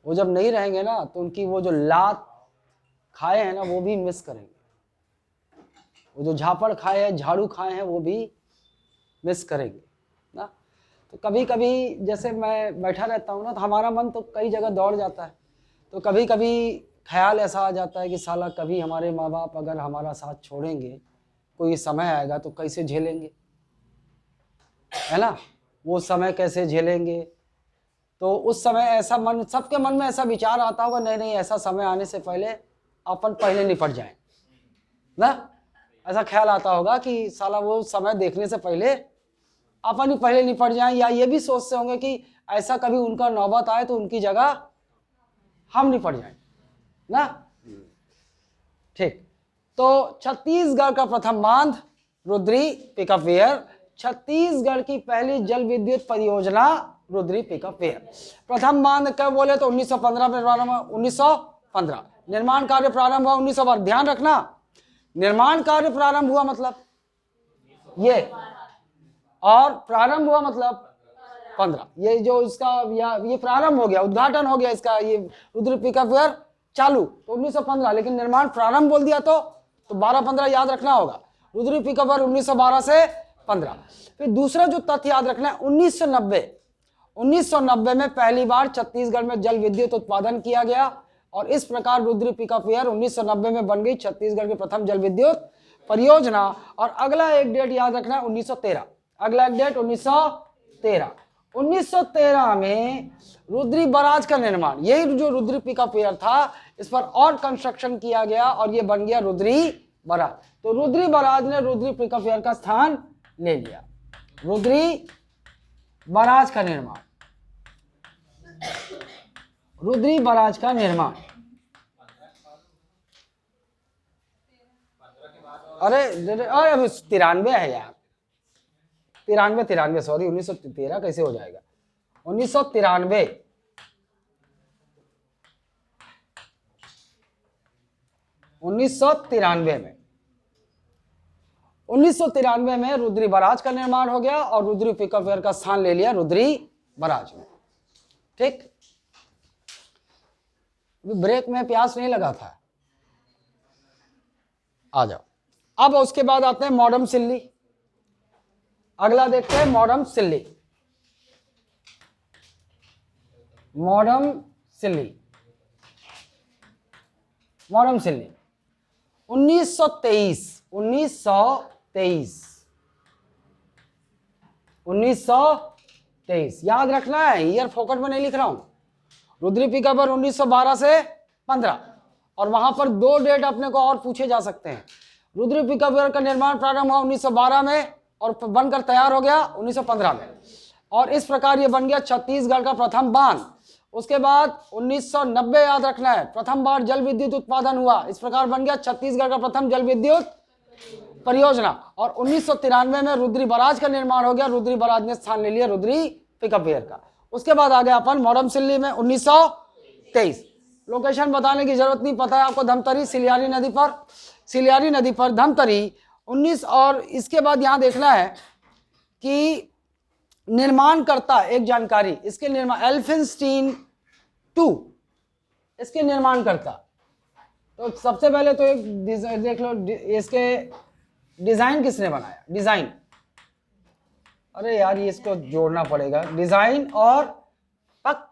वो जब नहीं रहेंगे ना, तो उनकी वो जो लात खाए हैं ना, वो भी मिस करेंगे। वो जो झापड़ खाए हैं, झाड़ू खाए हैं, वो भी मिस करेंगे ना। तो कभी कभी जैसे मैं बैठा रहता हूँ ना, तो हमारा मन तो कई जगह दौड़ जाता है। तो कभी कभी ख्याल ऐसा आ जाता है कि साला कभी हमारे माँ बाप अगर हमारा साथ छोड़ेंगे, कोई समय आएगा तो कैसे झेलेंगे, है ना। वो समय कैसे झेलेंगे। तो उस समय ऐसा मन, सबके मन में ऐसा विचार आता होगा, नहीं ऐसा समय आने से पहले अपन पहले निपट जाएं ना। ऐसा ख्याल आता होगा कि साला वो समय देखने से पहले अपन ही पहले निपट जाएं, या ये भी सोचते होंगे कि ऐसा कभी उनका नौबत आए तो उनकी जगह हम निपट जाएं ना। ठीक। तो छत्तीसगढ़ का प्रथम बांध रुद्री पिकअप ईयर, छत्तीसगढ़ की पहली जल विद्युत परियोजना रुद्री पिकअप ईयर। प्रथम बांध कब बोले तो 1915 में प्रारंभ हुआ। 1915 निर्माण कार्य प्रारंभ हुआ। 1912 ध्यान रखना, निर्माण कार्य प्रारंभ हुआ मतलब ये, और प्रारंभ हुआ मतलब 15। ये जो इसका ये प्रारंभ हो गया, उद्घाटन हो गया इसका, ये रुद्री पिकअप ईयर चालू तो 1915, लेकिन निर्माण प्रारंभ बोल दिया तो 12-15 याद रखना होगा। रुद्री पिकअप ईयर 1912 से 15। फिर दूसरा जो तथ्य याद रखना है, 1990 में पहली बार छत्तीसगढ़ में जल विद्युत उत्पादन किया गया, और इस प्रकार रुद्री पिकअप ईयर 1990 में बन गई छत्तीसगढ़ की प्रथम जल विद्युत परियोजना। और अगला एक डेट याद रखना है 1913, अगला एक डेट 1913। 1913 में रुद्री बराज का निर्माण, यही जो रुद्री पिकअप एयर था, इस पर और कंस्ट्रक्शन किया गया और ये बन गया रुद्री बराज। तो रुद्री बराज ने रुद्री पिकअप एयर का स्थान ले लिया। रुद्री बराज का निर्माण, रुद्री बराज का निर्माण। अरे अरे 93 है यार, 93 सॉरी, 1913 कैसे हो जाएगा, 1993 में 1993 में रुद्री बराज का निर्माण हो गया और रुद्री पिकअप एयर का स्थान ले लिया रुद्री बराज में। ठीक, ब्रेक में प्यास नहीं लगा था। आ जाओ, अब उसके बाद आते हैं मॉडम सिल्ली। अगला देखते हैं मॉडम सिल्ली। मॉडम सिल्ली, मॉडम सिल्ली 1923 याद रखना है, ईयर फोकट में नहीं लिख रहा हूं। रुद्री पिकअप पर 1912 से 15, और वहां पर 2 डेट अपने को और पूछे जा सकते हैं। रुद्री पिकअप का निर्माण प्रारंभ हुआ 1912 में और बनकर तैयार हो गया 1915 में, और इस प्रकार ये बन गया छत्तीसगढ़ का प्रथम बांध। उसके बाद 1990 याद रखना है, प्रथम बार जल विद्युत उत्पादन हुआ, इस प्रकार बन गया छत्तीसगढ़ का प्रथम जल विद्युत परियोजना। और 1993 में रुद्री बराज का निर्माण हो गया, रुद्री बराज ने स्थान ले लिया रुद्री पिकअप एयर का। उसके बाद आ गया अपन मॉडम सिल्ली में 1923। लोकेशन बताने की जरूरत नहीं, पता है आपको, धमतरी, सिलियारी नदी पर, सिलियारी नदी पर धमतरी 19। और इसके बाद यहां देखना है कि निर्माणकर्ता, एक जानकारी, इसके निर्माण एल्फिंस्टीन 2, इसके निर्माणकर्ता। तो सबसे पहले तो एक देख लो, इसके डिजाइन किसने बनाया, डिजाइन, अरे यार ये इसको जोड़ना पड़ेगा, डिजाइन और पक,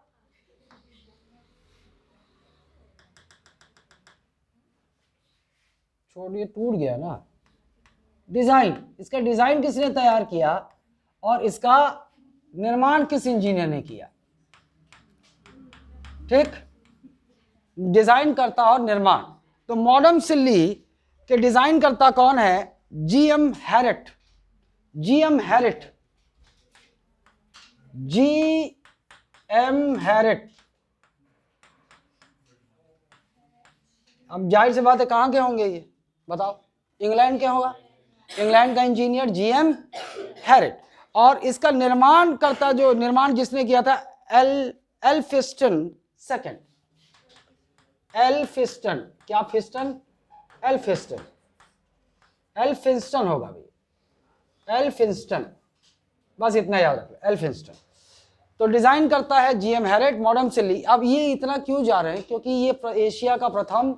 छोड़िए टूट गया ना, डिजाइन, इसका डिजाइन किसने तैयार किया और इसका निर्माण किस इंजीनियर ने किया। ठीक, डिजाइन करता और निर्माण। तो मॉडम सिल्ली के डिजाइन करता कौन है, GM Harrett, GM Harrett, GM Harrett. अब जाहिर सी बात है कहां के होंगे ये, बताओ, इंग्लैंड के होगा, इंग्लैंड का इंजीनियर जीएम हैरेट। और इसका निर्माण करता, जो निर्माण जिसने किया था, एल्फिंस्टन सेकंड, एल्फिंस्टन, क्या फिस्टन, एल्फिंस्टन, एल्फिंस्टन होगा भाई, एल्फिंस्टन, बस इतना याद रख लो, एल्फिंस्टन। तो डिजाइन करता है जीएम हैरेट, मॉडम सिल्ली। अब ये इतना क्यों जा रहे हैं, क्योंकि ये एशिया का प्रथम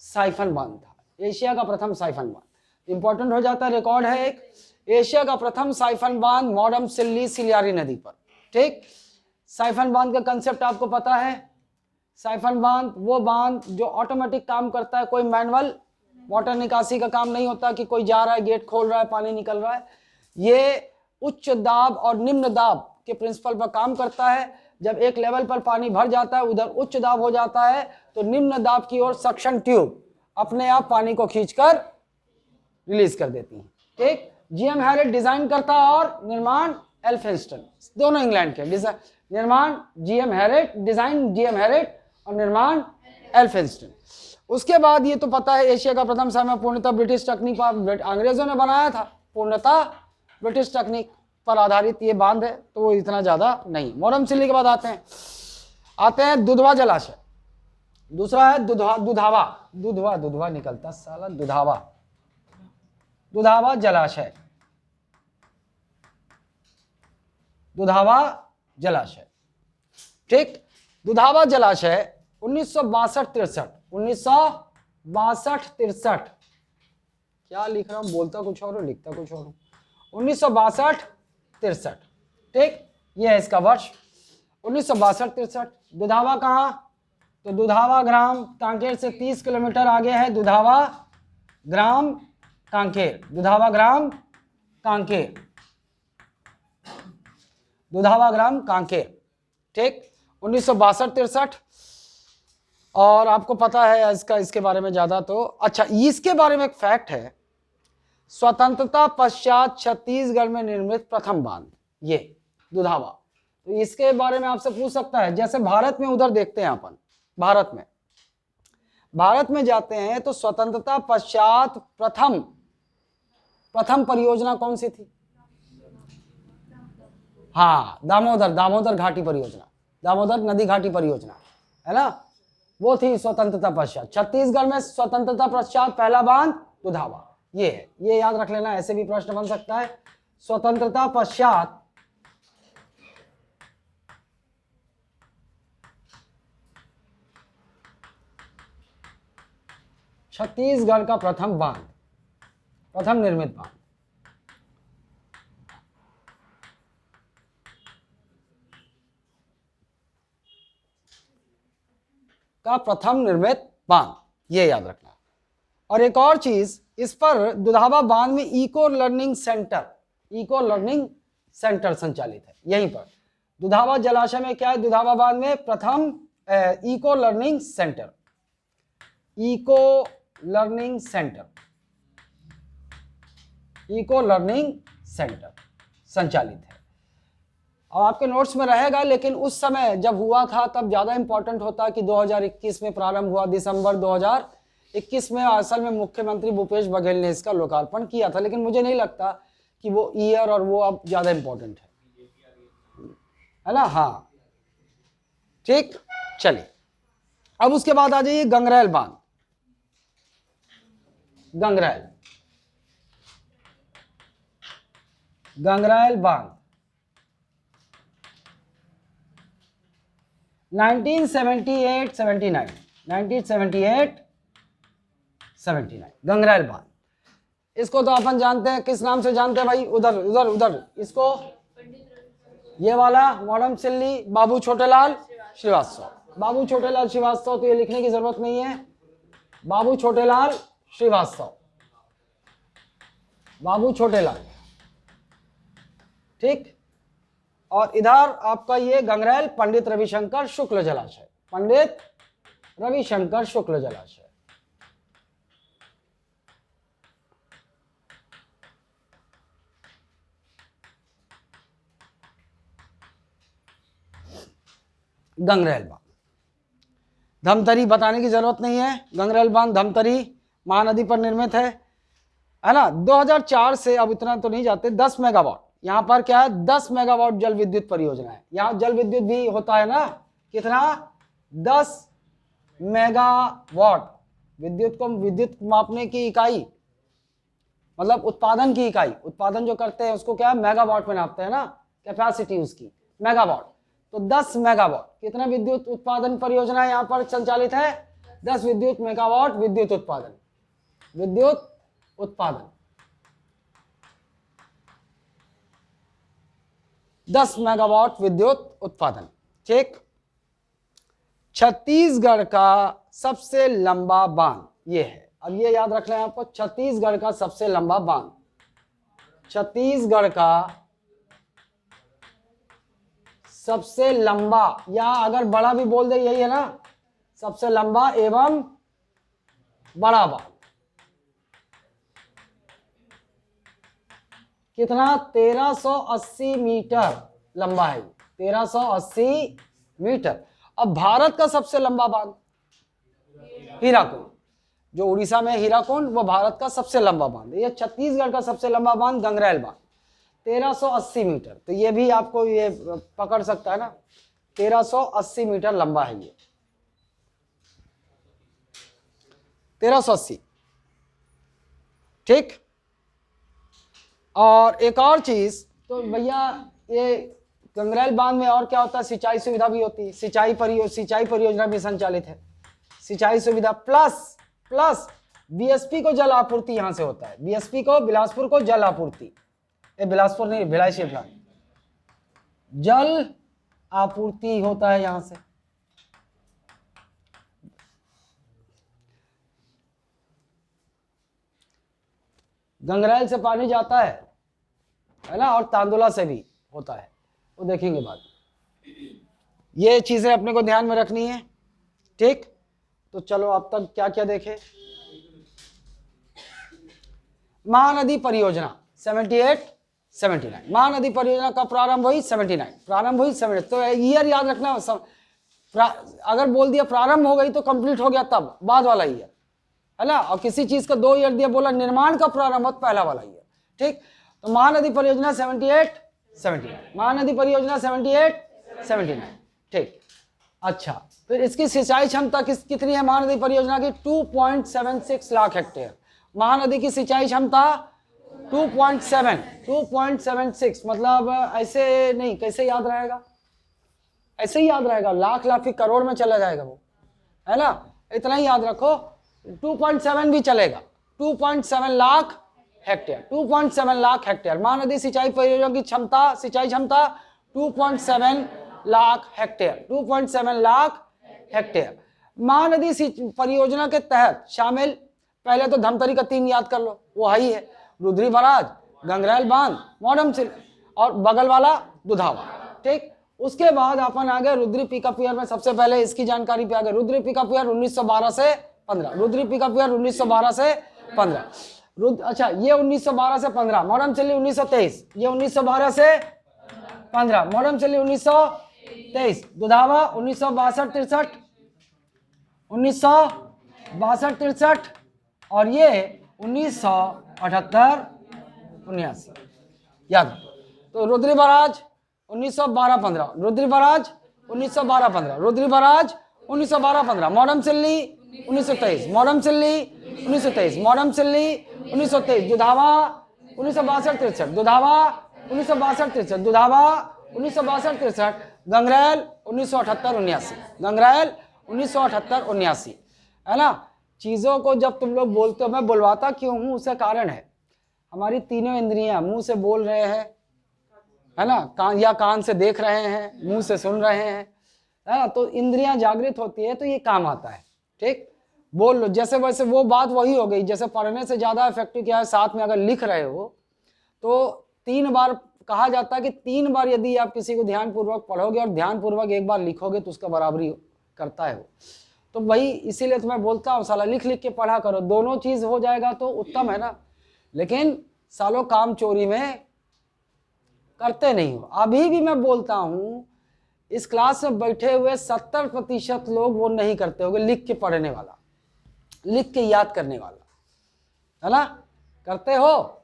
साइफन बांध था, एशिया का प्रथम साइफन बांध, इंपॉर्टेंट हो जाता है, रिकॉर्ड है एक, एशिया का प्रथम साइफन बांध मॉडम सिल्ली, सिलियारी नदी पर। ठीक, साइफन बांध का कंसेप्ट आपको पता है, साइफन बांध वो बांध जो ऑटोमेटिक काम करता है, कोई मैनुअल वाटर निकासी का काम नहीं होता कि कोई जा रहा है गेट खोल रहा है पानी निकल रहा है। ये उच्च दाब और निम्न दाब के प्रिंसिपल पर काम करता है। जब एक लेवल पर पानी भर जाता है, उधर उच्च दाब हो जाता है, तो निम्न दाब की ओर सक्शन ट्यूब अपने आप पानी को खींचकर रिलीज कर देती है। ठीक, जीएम हैरेट डिजाइन करता और निर्माण एल्फिंस्टन, दोनों इंग्लैंड के। निर्माण GM Harrett, design GM Harrett और निर्माण एल्फिंस्टन। उसके बाद ये तो पता है, एशिया का प्रथम साइफन पूर्णतः ब्रिटिश तकनीक पर, अंग्रेजों ने बनाया था, पूर्णतः ब्रिटिश तकनीक पर आधारित ये बांध है, तो वो इतना ज्यादा नहीं। मॉडम सिल्ली के बाद आते हैं दुधवा जलाशय। दूसरा है दुधावा, दुधवा निकलता साला, दुधावा जलाशय, दुधावा जलाशय। ठीक, दुधावा जलाशय 1962-63, क्या लिख रहा हूं, बोलता कुछ और लिखता कुछ और, 1962-63। ठीक, ये है इसका वर्ष 1962-63। दुधावा कहाँ, तो दुधावा ग्राम कांकेर से 30 किलोमीटर आगे है दुधावा ग्राम कांकेर, दुधावा ग्राम कांकेर। दुधावा ग्राम कांकेर, ठीक, 1962-63। और आपको पता है इसके बारे में ज्यादा तो अच्छा, इसके बारे में एक फैक्ट है, स्वतंत्रता पश्चात छत्तीसगढ़ में निर्मित प्रथम बांध ये दुधावा। तो इसके बारे में आपसे पूछ सकता है, जैसे भारत में उधर देखते हैं अपन, भारत में जाते हैं तो स्वतंत्रता पश्चात प्रथम परियोजना कौन सी थी? हाँ, दामोदर घाटी परियोजना, दामोदर नदी घाटी परियोजना है ना, वो थी स्वतंत्रता पश्चात। छत्तीसगढ़ में स्वतंत्रता पश्चात पहला बांध दुधावा, ये है, ये याद रख लेना, ऐसे भी प्रश्न बन सकता है। स्वतंत्रता पश्चात छत्तीसगढ़ का प्रथम बांध, प्रथम निर्मित बांध। का प्रथम निर्मित बांध, ये याद रखना। और एक और चीज, इस पर दुधावा बांध में इको लर्निंग सेंटर संचालित है। यहीं पर दुधावा जलाशय में क्या है, दुधावा बांध में प्रथम इको लर्निंग सेंटर संचालित है। और आपके नोट्स में रहेगा, लेकिन उस समय जब हुआ था तब ज्यादा इंपॉर्टेंट होता कि 2021 में प्रारंभ हुआ, दिसंबर 2021 में असल में मुख्यमंत्री भूपेश बघेल ने इसका लोकार्पण किया था। लेकिन मुझे नहीं लगता कि वो ईयर और वो अब ज्यादा इंपॉर्टेंट है ना। हाँ ठीक, चलिए अब उसके बाद आ जाइए गंगरेल बांध। गंगरेल बांध 1978-79 गंगरेल बांध। इसको तो अपन जानते हैं, किस नाम से जानते हैं भाई, उधर इसको, ये वाला मॉडर्न सिल्ली बाबू छोटेलाल श्रीवास्तव। तो ये लिखने की जरूरत नहीं है, बाबू छोटेलाल ठीक। और इधर आपका ये गंगरेल पंडित रविशंकर शुक्ल जलाशय, गंगरेल बांध। धमतरी बताने की जरूरत नहीं है, गंगरेल बांध धमतरी महानदी पर निर्मित है ना। 2004 से, अब इतना तो नहीं जाते, 10 मेगावाट, यहाँ पर क्या है 10 मेगावाट जल विद्युत परियोजना है। यहाँ जल विद्युत भी होता है ना, कितना 10 मेगावाट। विद्युत मापने की इकाई मतलब उत्पादन की इकाई, उत्पादन जो करते हैं उसको क्या है मेगावाट में नापते हैं ना, कैपेसिटी उसकी मेगावाट। तो 10 मेगावाट कितना विद्युत उत्पादन परियोजना यहाँ पर संचालित है, 10 विद्युत मेगावाट विद्युत उत्पादन 10 मेगावाट विद्युत उत्पादन, ठीक। छत्तीसगढ़ का सबसे लंबा बांध ये है। अब ये याद रखना है आपको, छत्तीसगढ़ का सबसे लंबा बांध, छत्तीसगढ़ का सबसे लंबा, या अगर बड़ा भी बोल दे यही है ना, सबसे लंबा एवं बड़ा बांध कितना 1380 मीटर लंबा है, 1380 मीटर। अब भारत का सबसे लंबा बांध हीराकुंड, जो उड़ीसा में हीराकुंड, वो भारत का सबसे लंबा बांध है। ये छत्तीसगढ़ का सबसे लंबा बांध गंगरेल बांध 1380 मीटर। तो ये भी आपको ये पकड़ सकता है ना, 1380 मीटर लंबा है ये, 1380, ठीक। और एक और चीज तो भैया, ये गंगरेल बांध में और क्या होता है, सिंचाई सुविधा भी होती है, सिंचाई परियोजना भी संचालित है, सिंचाई सुविधा प्लस बीएसपी को जल आपूर्ति यहां से होता है, बीएसपी को बिलासपुर को जल आपूर्ति, बिलासपुर नहीं भिलाई प्लांट, जल आपूर्ति होता है यहां से। गंगरेल से पानी जाता है ना, और तांदुला से भी होता है। वो देखेंगे बाद में। ये चीजें अपने को ध्यान में रखनी है, ठीक। तो चलो अब तक क्या क्या देखे। महानदी परियोजना 78 79, महानदी परियोजना का प्रारंभ हुई 79, प्रारंभ हुई 79। तो ईयर याद रखना, अगर बोल दिया प्रारंभ हो गई तो कंप्लीट हो गया तब बाद वाला ईयर, है ना। और किसी चीज का 2 ईयर दिया, बोला निर्माण का प्रारंभ हो पहला वाला ईयर, ठीक। तो महानदी परियोजना 78 79, महानदी परियोजना 78 79, ठीक। अच्छा, फिर इसकी सिंचाई क्षमता कितनी है महानदी परियोजना की? 2.76 लाख हेक्टेयर। महानदी की सिंचाई क्षमता 2.76, मतलब ऐसे नहीं, कैसे याद रहेगा? ऐसे ही याद रहेगा, लाख लाख फिर करोड़ में चला जाएगा वो, है ना। इतना ही याद रखो, 2.7 भी चलेगा, 2.7 लाख हेक्टेयर, 2.7 लाख हेक्टेयर। महानदी सिंचाई परियोजना की क्षमता, सिंचाई क्षमता 2.7 लाख हेक्टेयर, 2.7 लाख हेक्टेयर। महानदी परियोजना के तहत शामिल, पहले तो धमतरी का 3 याद कर लो, वो ही है, रुद्री बराज, गंगरेल बांध, मॉडम सिल और बगल वाला दुधावा, ठीक। उसके बाद अपन आ गए रुद्री पिकअप ईयर में। सबसे पहले इसकी जानकारी पे आ गए, रुद्री पिकअप ईयर 1912 से 15, रुद्री पिकअप ईयर 1912 से 15, अच्छा ये 1912 से 15, मॉडर्न चिल्ली 1923, ये 1912 से 15, मॉडर्न चिल्ली 1923, दुधावा 1962 63 और ये 1978 79, याद। तो Rudri barrage 1912-15, Rudri barrage 1912-15, Rudri barrage 1912-15, modern chilli 1923, modern chilli 1923, modern chilli 1923, Dudhawa 1962-63, Dudhawa 1962-63, Dudhawa 1962-63, Gangrel 1978-79, Gangrel 1978-79, है ना। चीजों को जब तुम लोग बोलते हो, मैं बुलवाता क्यों हूं, उसका कारण है, हमारी तीनों इंद्रियां, मुंह से बोल रहे हैं, है ना, कान से देख रहे हैं, मुंह से सुन रहे हैं, है ना। तो इंद्रियां जागृत होती है तो ये काम आता है, ठीक। बोल लो, जैसे वैसे वो बात वही हो गई, जैसे पढ़ने से ज्यादा इफेक्टिव क्या है, साथ में अगर लिख रहे हो तो 3 बार कहा जाता है कि 3 बार यदि आप किसी को ध्यानपूर्वक पढ़ोगे और ध्यानपूर्वक 1 बार लिखोगे तो उसका बराबरी करता है वो। तो वही इसीलिए तो मैं बोलता हूँ साला लिख लिख के पढ़ा करो, दोनों चीज हो जाएगा तो उत्तम है ना। लेकिन सालों काम चोरी में करते नहीं हो। अभी भी मैं बोलता हूं, इस क्लास में बैठे हुए 70% लोग वो नहीं करते होंगे, लिख के पढ़ने वाला, लिख के याद करने वाला, है ना। करते हो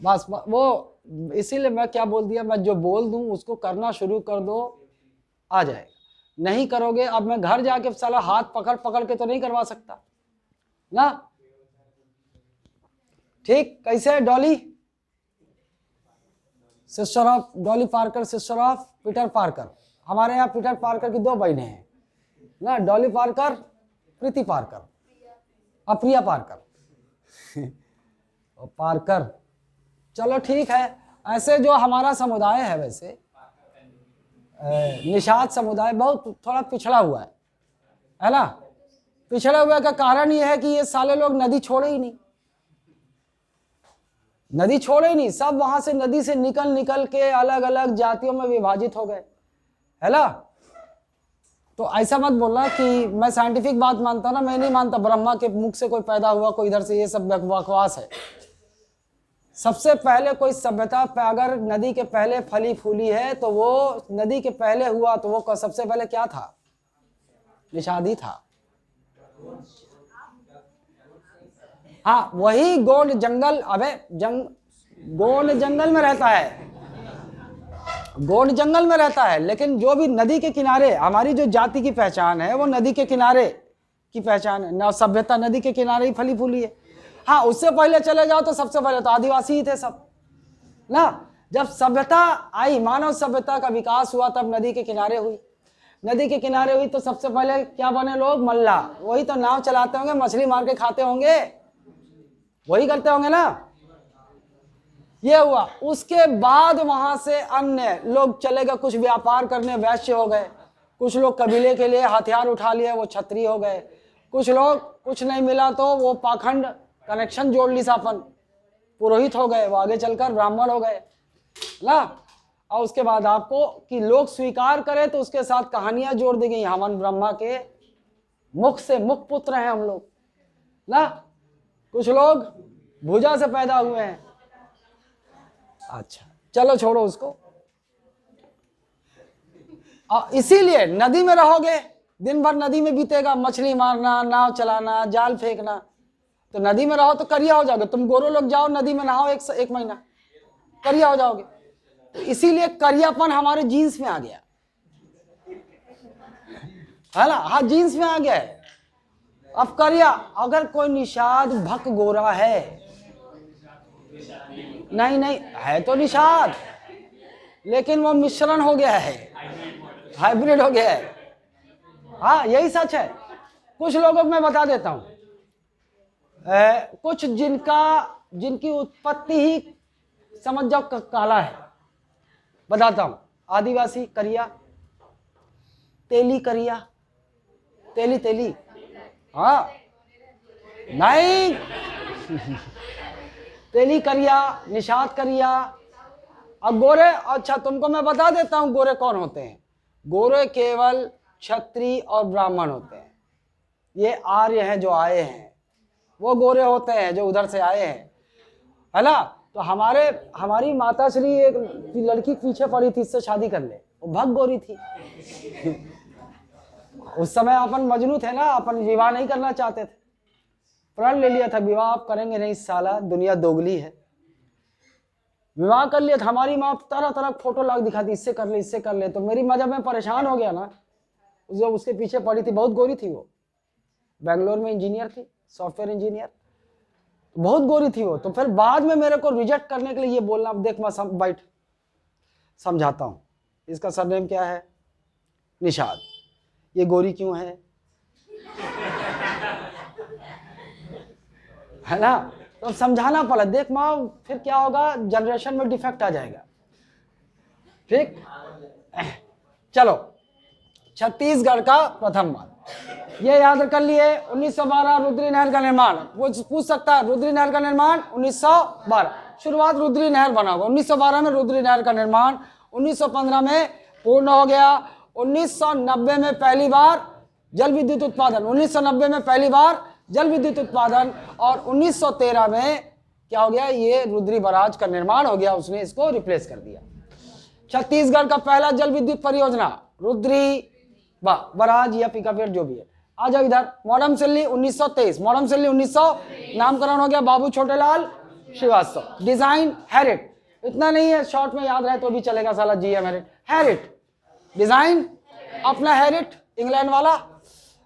बस वो, इसीलिए मैं क्या बोल दिया, मैं जो बोल दूं उसको करना शुरू कर दो, आ जाएगा। नहीं करोगे, अब मैं घर जाके साला हाथ पकड़ पकड़ के तो नहीं करवा सकता ना, ठीक। कैसे है Dolly, sister of Dolly Parker, sister of Peter Parker. हमारे यहाँ पीटर पार्कर की 2 बहनें हैं ना, डॉली पार्कर, प्रीति पार्कर, अप्रिया पार्कर पार्कर। चलो ठीक है। ऐसे जो हमारा समुदाय है, वैसे निषाद समुदाय बहुत थोड़ा पिछड़ा हुआ है ना। पिछड़ा हुआ का कारण यह है कि ये साले लोग नदी छोड़े ही नहीं, नदी छोड़े ही नहीं, सब वहां से नदी से निकल निकल के अलग अलग जातियों में विभाजित हो गए, है ना। तो ऐसा मत बोलना कि मैं साइंटिफिक बात मानता हूं ना, मैं नहीं मानता ब्रह्मा के मुख से कोई पैदा हुआ, कोई इधर से, ये सब बकवास है। सबसे पहले कोई सभ्यता अगर नदी के पहले फली फूली है तो वो नदी के पहले हुआ, तो वो सबसे पहले क्या था? निषाद ही था। हाँ, वही गोंड जंगल, अबे गोंड जंगल में रहता है, गोंड जंगल में रहता है। लेकिन जो भी नदी के किनारे, हमारी जो जाति की पहचान है वो नदी के किनारे की पहचान है ना, सभ्यता नदी के किनारे ही फली फूली है। हाँ, उससे पहले चले जाओ तो सबसे पहले तो आदिवासी ही थे सब ना। जब सभ्यता आई, मानव सभ्यता का विकास हुआ, तब नदी के किनारे हुई। नदी के किनारे हुई तो सबसे पहले क्या बने लोग? मल्ला। वही तो नाव चलाते होंगे, मछली मार के खाते होंगे, वही करते होंगे ना। ये हुआ। उसके बाद वहां से अन्य लोग चले गए, कुछ व्यापार करने वैश्य हो गए, कुछ लोग कबीले के लिए हथियार उठा लिए, वो क्षत्रिय हो गए, कुछ लोग कुछ नहीं मिला तो वो पाखंड कनेक्शन जोड़ ली सापन, पुरोहित हो गए, वो आगे चलकर ब्राह्मण हो गए। ना। और उसके बाद आपको कि लोग स्वीकार करें तो उसके साथ कहानियां जोड़ दी गई। हवन ब्रह्मा के मुख से मुख पुत्र हैं हम लोग ना। कुछ लोग भुजा से पैदा हुए हैं। अच्छा चलो छोड़ो उसको। इसीलिए नदी में रहोगे, दिन भर नदी में बीतेगा, मछली मारना, नाव चलाना, जाल फेंकना। तो नदी में रहो तो करिया हो जाओगे। तुम गोरो लोग जाओ नदी में नहाओ एक महीना, करिया हो जाओगे। तो इसीलिए करियापन हमारे जीन्स में आ गया है ना। हाँ जीन्स में आ गया है। अब करिया, अगर कोई निषाद भक गोरा है, नहीं है तो निषाद, लेकिन वो मिश्रण हो गया है, हाइब्रिड हो गया है। हाँ यही सच है। कुछ लोगों को मैं बता देता हूं, कुछ जिनकी उत्पत्ति ही समझ जाओ काला है। बताता हूं, आदिवासी करिया, तेली करिया, तेली हाँ नहीं तेली करिया, निषाद करिया। अब गोरे, अच्छा तुमको मैं बता देता हूं गोरे कौन होते हैं। गोरे केवल क्षत्रिय और ब्राह्मण होते हैं। ये आर्य हैं जो आए हैं, वो गोरे होते हैं जो उधर से आए हैं, है ना। तो हमारी माता श्री एक लड़की पीछे पड़ी थी, इससे शादी कर ले, वो भग गोरी थी। उस समय अपन मजनू थे ना, अपन विवाह नहीं करना चाहते थे, प्रण ले लिया था विवाह आप करेंगे नहीं, साला दुनिया दोगली है। विवाह कर लिया था। हमारी माँ तरह तरह फोटो लाग दिखाती, इससे कर ले इससे कर ले। तो मेरी माँ जब मैं परेशान हो गया ना, जो उसके पीछे पड़ी थी, बहुत गोरी थी वो, बेंगलोर में इंजीनियर थी, सॉफ्टवेयर इंजीनियर, बहुत गोरी थी वो। तो फिर बाद में मेरे को रिजेक्ट करने के लिए ये बोलना, अब देख मैं बैठ समझाता हूँ। इसका सरनेम क्या है? निषाद। ये गोरी क्यों है ना। तो समझाना पड़ा, देख माँ फिर क्या होगा, जनरेशन में डिफेक्ट आ जाएगा। ठीक, चलो छत्तीसगढ़ का प्रथम बांध, ये याद कर लिए। 1912 रुद्री नहर का निर्माण। वो पूछ सकता है रुद्री नहर का निर्माण 1912, शुरुआत रुद्री नहर बना होगा। 1912 में रुद्री नहर का निर्माण, 1915 में पूर्ण हो गया। 1990 में पहली बार जल विद्युत उत्पादन, 1990 में पहली बार जल विद्युत उत्पादन, और 1913 में क्या हो गया, ये रुद्री बराज का निर्माण हो गया, उसने इसको रिप्लेस कर दिया। छत्तीसगढ़ का पहला जल विद्युत परियोजना रुद्री बराज या पिकापेट जो भी है। आ जाओ इधर, मोडमसिल्ली 1923, मोडमसिल्ली 1900, नामकरण हो गया बाबू छोटेलाल श्रीवास्तव। डिजाइन हैरिट, इतना नहीं है, शॉर्ट में याद रहे तो भी चलेगा, साला जीएम हैरिट। हैरिट डिजाइन अपना हैरिट इंग्लैंड वाला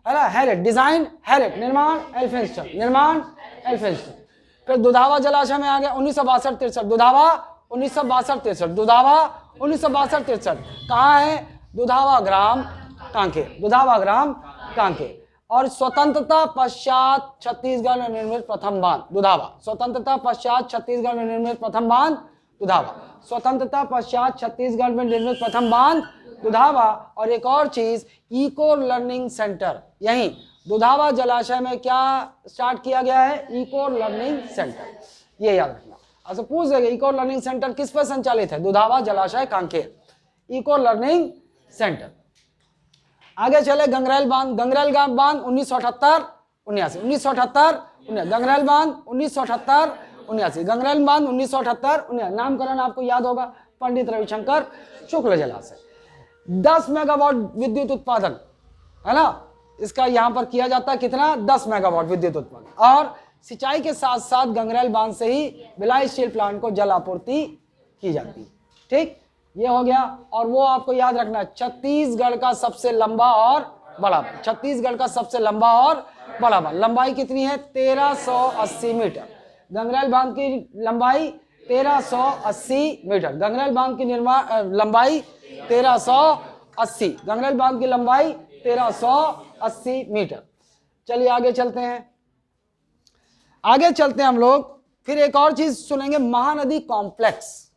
है ना, हैरिट डिजाइन, हैरिट निर्माण, एल्फिंस्टन निर्माण, एल्फिंस्टन। फिर दुधावा जलाशय में आ गया 1962-63, दुधावा 1962-63, दुधावा 1962-63। कहाँ है? दुधावा ग्राम कांकेर, दुधावा ग्राम कांकेर। और स्वतंत्रता पश्चात छत्तीसगढ़ में निर्मित प्रथम बांध दुधावा, स्वतंत्रता पश्चात छत्तीसगढ़ में निर्मित प्रथम बांध दुधावा, स्वतंत्रता पश्चात छत्तीसगढ़ में निर्मित प्रथम बांध दुधावा। और एक और चीज, इको लर्निंग सेंटर, यही दुधावा जलाशय में क्या स्टार्ट किया गया है? इको लर्निंग सेंटर, ये याद रखना। अच्छा पूछ देंगे इको लर्निंग सेंटर किस पर संचालित है? दुधावा जलाशय कांकेर, इको लर्निंग सेंटर। आगे चले, गंगरेल बांध, गंगरेल बांध 1978-79, 1978-79, गंगरेल बांध 1978-79, गंगरेल बांध 1978-79। नामकरण आपको याद होगा, पंडित रविशंकर शुक्ल जलाशय। 10 मेगावाट विद्युत उत्पादन है ना, इसका यहां पर किया जाता है। कितना? 10 मेगावाट विद्युत उत्पादन। और सिंचाई के साथ साथ गंगरेल बांध से ही भिलाई स्टील प्लांट को जल आपूर्ति की जाती है। ठीक, ये हो गया। और वो आपको याद रखना, छत्तीसगढ़ का सबसे लंबा और बड़ा, छत्तीसगढ़ का सबसे लंबा और बड़ा बांध, लंबाई कितनी है? 1380 मीटर। गंगरेल बांध की लंबाई 1380 मीटर, गंगरेल बांध की लंबाई 1380, गंगरेल बांध की लंबाई 1380 मीटर। चलिए आगे चलते हैं, आगे चलते हैं हम लोग। फिर एक और चीज सुनेंगे, महानदी कॉम्प्लेक्स।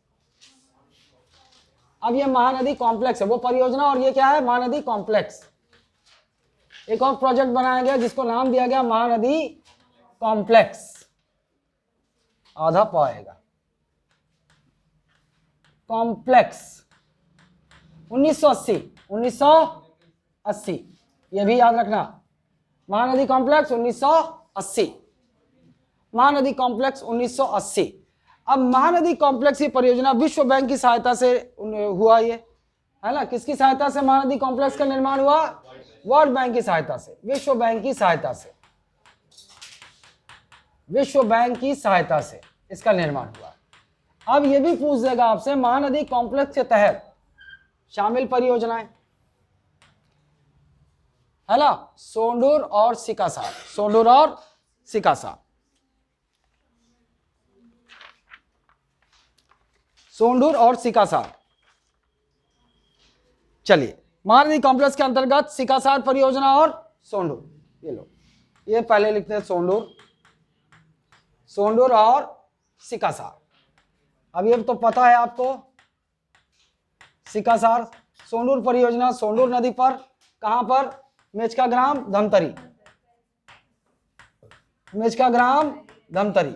अब ये महानदी कॉम्प्लेक्स है वो परियोजना, और ये क्या है? महानदी कॉम्प्लेक्स। एक और प्रोजेक्ट बनाया गया जिसको नाम दिया गया महानदी कॉम्प्लेक्स। आधा पाएगा कॉम्प्लेक्स 1980 ये भी याद रखना। Mahanadi complex 1980, Mahanadi complex 1980। अब महानदी कॉम्प्लेक्स की परियोजना विश्व बैंक की सहायता से हुआ, ये है ना। किसकी सहायता से महानदी कॉम्प्लेक्स का निर्माण हुआ? वर्ल्ड बैंक की सहायता से, विश्व बैंक की सहायता से, विश्व बैंक की सहायता से इसका निर्माण हुआ। अब ये भी पूछ देगा आपसे, महानदी कॉम्प्लेक्स के तहत शामिल परियोजनाएं, है ना, सोंडूर और सिकासार, सोंडूर और सिकासार, सोंडूर और सिकासार। चलिए, महानदी कॉम्प्लेक्स के अंतर्गत सिकासार परियोजना और सोंडूर, ये लो, ये पहले लिखते हैं सोंडूर, सोंडूर और सिकासार। अब ये तो पता है आपको, सिकासार सोंडूर परियोजना सोंडूर नदी पर, कहां पर? मेचका ग्राम धमतरी, मेचका ग्राम धमतरी,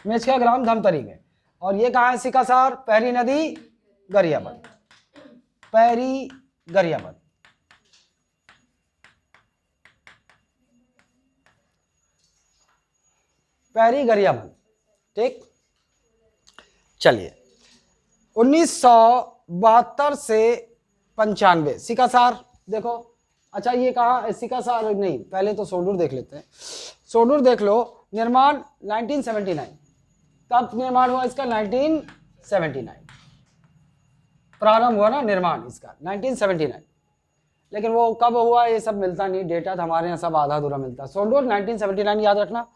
मेचका ग्राम धमतरी में। और ये कहां है सिकासार? पैरी नदी गरियाबंद, पैरी गरियाबंद। पैरी गरियाबंद, ठीक। चलिए, 1972 से 95 सिकासार देखो। अच्छा, ये कहा सिकासार नहीं, पहले तो सोंडूर देख लेते हैं। सोंडूर देख लो, निर्माण 1979, कब निर्माण हुआ इसका? 1979 प्रारंभ हुआ ना निर्माण इसका, 1979। लेकिन वो कब हुआ ये सब मिलता नहीं, डेटा तो हमारे यहाँ सब आधा अधूरा मिलता है। सोंडूर 1979 याद रखना।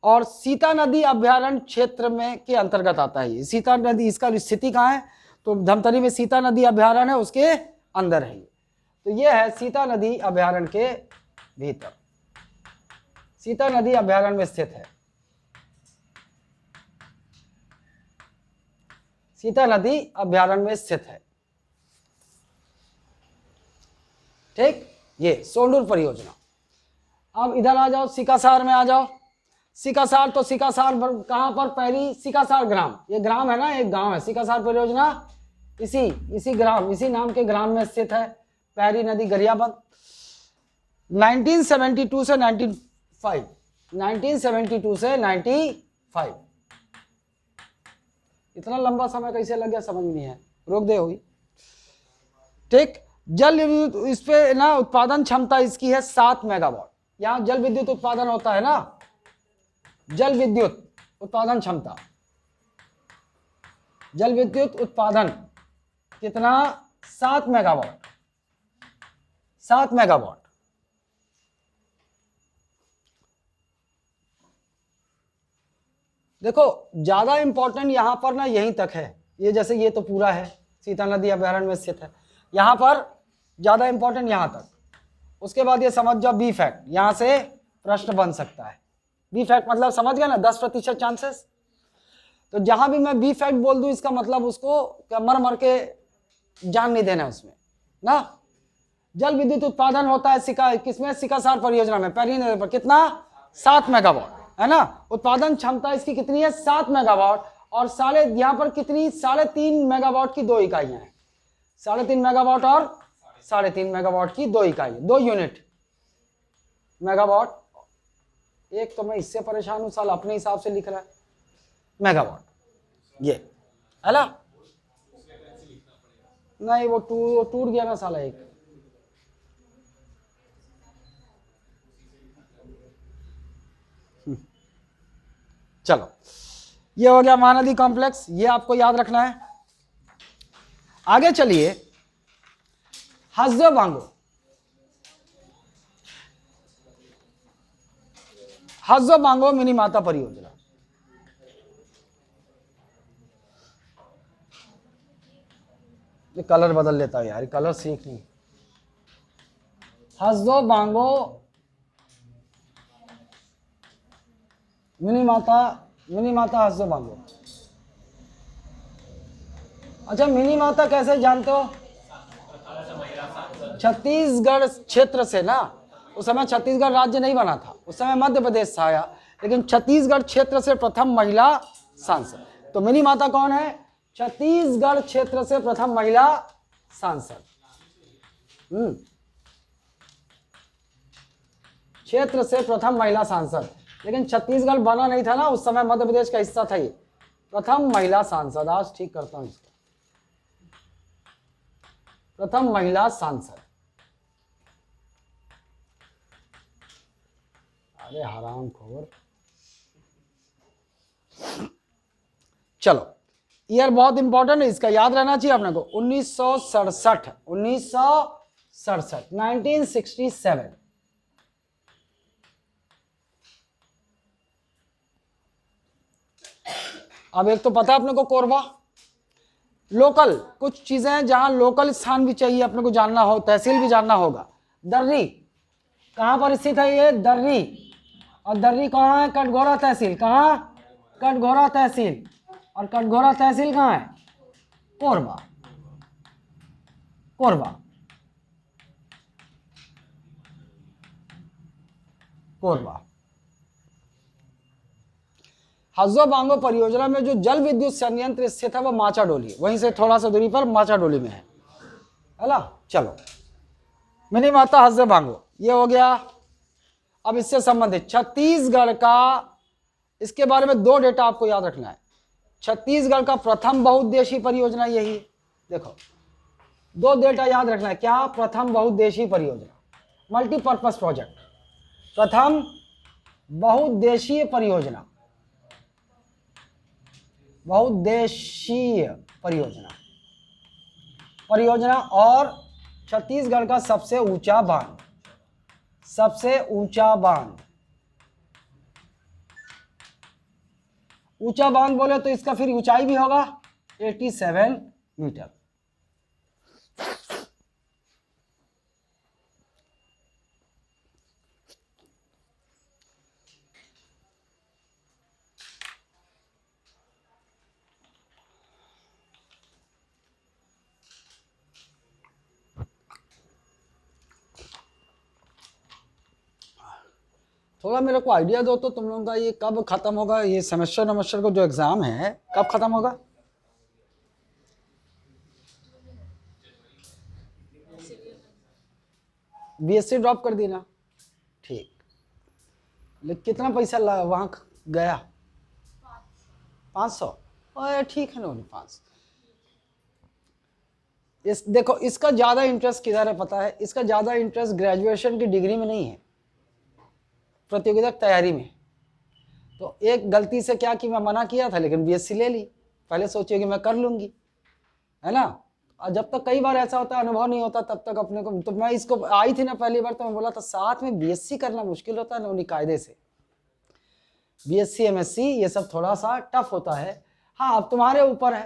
और सीता नदी अभ्यारण्य क्षेत्र में के अंतर्गत आता है ये। सीता नदी, इसका स्थिति कहाँ है? तो धमतरी में सीता नदी अभ्यारण्य है, उसके अंदर है। तो ये है सीता नदी अभ्यारण्य के भीतर, सीता नदी अभ्यारण्य में स्थित है, सीता नदी अभ्यारण्य में स्थित है, ठीक। ये सोंडूर परियोजना। अब इधर आ जाओ, सिकासार में आ जाओ। सिकासार, तो सिकासार कहां पर? पैरी सिकासार ग्राम, ये ग्राम है ना, एक गांव है। सिकासार परियोजना इसी ग्राम, इसी नाम के ग्राम में स्थित है, पैरी नदी गरियाबंद। 1972 से 95, 1972 से 95। इतना लंबा समय कैसे लग गया समझ नहीं है, रोक दे हुई, ठीक। जल विद्युत, इस पे ना उत्पादन क्षमता इसकी है 7 मेगावाट। यहाँ जल विद्युत उत्पादन होता है ना, जल विद्युत उत्पादन क्षमता, जल विद्युत उत्पादन कितना? 7 मेगावाट, 7 मेगावाट। देखो, ज्यादा इंपॉर्टेंट यहां पर ना यहीं तक है, ये जैसे ये तो पूरा है, सीता नदी अभ्यारण्य में स्थित है, यहां पर ज्यादा इंपॉर्टेंट यहां तक। उसके बाद ये समझ जाओ बी फैक्ट, यहां से प्रश्न बन सकता है। बी फैक्ट मतलब समझ गया ना, 10% चांसेस। तो जहां भी मैं बी फैक्ट बोल दूं, इसका मतलब उसको मर मर के जान नहीं देना उसमें ना। जल विद्युत उत्पादन होता है किसमें? सिकासार परियोजना में, पैरी नदी पर। कितना? 7 मेगावाट, है ना। उत्पादन क्षमता इसकी कितनी है? 7 मेगावाट। और यहाँ पर कितनी? 3.5 मेगावाट की 2 इकाइयां हैं, 3.5 मेगावाट और 3.5 मेगावाट की 2 इकाइयां, 2 यूनिट मेगावाट। एक तो मैं इससे परेशान हूं, साल अपने हिसाब से लिख रहा है मेगावाट, ये है ना। नहीं, वो टूट गया ना साला एक। चलो, ये हो गया महानदी कॉम्प्लेक्स, ये आपको याद रखना है। आगे चलिए, हस्देव बांगो, हस्देव बांगो मिनी माता परियोजना। ये कलर बदल लेता है यार, कलर सीख नहीं। हस्देव बांगो मिनी माता हस्देव बांगो। अच्छा, मिनी माता कैसे जानते हो? छत्तीसगढ़ क्षेत्र से ना, उस समय छत्तीसगढ़ राज्य नहीं बना था, उस समय मध्य प्रदेश था आया, लेकिन छत्तीसगढ़ क्षेत्र से प्रथम महिला सांसद। तो मिनी माता कौन है? छत्तीसगढ़ क्षेत्र से प्रथम महिला सांसद। क्षेत्र से प्रथम महिला सांसद, लेकिन छत्तीसगढ़ बना नहीं था ना उस समय, मध्य प्रदेश का हिस्सा था ये। प्रथम महिला सांसद, आज ठीक करता हूं इसको, प्रथम महिला सांसद। अरे हराम खोर। चलो, ईयर बहुत इंपॉर्टेंट है, इसका याद रहना चाहिए अपने को। 1967, 1967। अब एक तो पता है अपने को कोरबा, लोकल कुछ चीजें हैं जहां लोकल स्थान भी चाहिए अपने को जानना हो, तहसील भी जानना होगा। दर्री कहां पर स्थित है? ये दर्री, और दर्री कहां है? कटघोरा तहसील। कहां? कटघोरा तहसील। और कटघोरा तहसील कहां है? कोरबा। कोरबा, कोरबा। हज्जो बांगो परियोजना में जो जल विद्युत संयंत्र स्थित है वो माचाडोली, वहीं से थोड़ा सा दूरी पर माचाडोली में है ना। चलो, मिनी माता हज्जो बांगो ये हो गया। अब इससे संबंधित छत्तीसगढ़ का, इसके बारे में 2 डेटा आपको याद रखना है। छत्तीसगढ़ का प्रथम बहुउद्देशीय परियोजना यही, देखो 2 डेटा याद रखना है। क्या? प्रथम बहुउद्देशीय परियोजना, मल्टीपर्पज प्रोजेक्ट, प्रथम बहुउद्देशीय परियोजना, बहुउद्देशीय परियोजना, और छत्तीसगढ़ का सबसे ऊंचा बांध, सबसे ऊंचा बांध। ऊंचा बांध बोले तो इसका फिर ऊंचाई भी होगा 87 मीटर। थोड़ा मेरे को आइडिया दो तो तुम लोगों का ये कब खत्म होगा, ये सेमेस्टर को जो एग्जाम है कब खत्म होगा? बीएससी ड्रॉप कर दी ना, ठीक। लेकिन कितना पैसा वहां गया? 500। अरे ठीक है ना, 500। इस देखो, इसका ज्यादा इंटरेस्ट किधर है पता है? इसका ज्यादा इंटरेस्ट ग्रेजुएशन की डिग्री में नहीं है, प्रतियोगिता तैयारी में। तो एक गलती से क्या कि मैं मना किया था, लेकिन बीएससी ले ली। पहले सोचिए कि मैं कर लूंगी, है ना। और जब तक कई बार ऐसा होता है, अनुभव नहीं होता, तब तक अपने को, तो मैं इसको आई थी ना पहली बार, तो मैं बोला था साथ में बीएससी करना मुश्किल होता है ना उन्हीं कायदे से। बीएससी एमएससी ये सब थोड़ा सा टफ होता है। हाँ, अब तुम्हारे ऊपर है।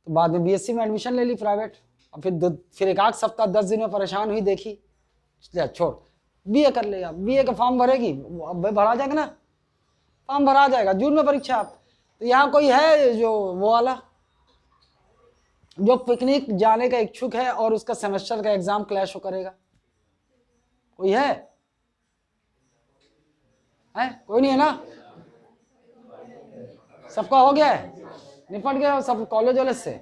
तो बाद में बीएससी में एडमिशन ले ली प्राइवेट, और फिर एक आध सप्ताह 10 दिन में परेशान हुई, देखी छोड़, बीए कर लेगा। बीए का फॉर्म भरेगी, अब भरा जाएगा ना, फॉर्म भरा जाएगा, जून में परीक्षा। आप तो यहाँ कोई है जो वो वाला, जो पिकनिक जाने का इच्छुक है और उसका सेमेस्टर का एग्जाम क्लैश हो करेगा? कोई है? कोई नहीं है ना? सबका हो गया है, निपट गया सब कॉलेज वाले से।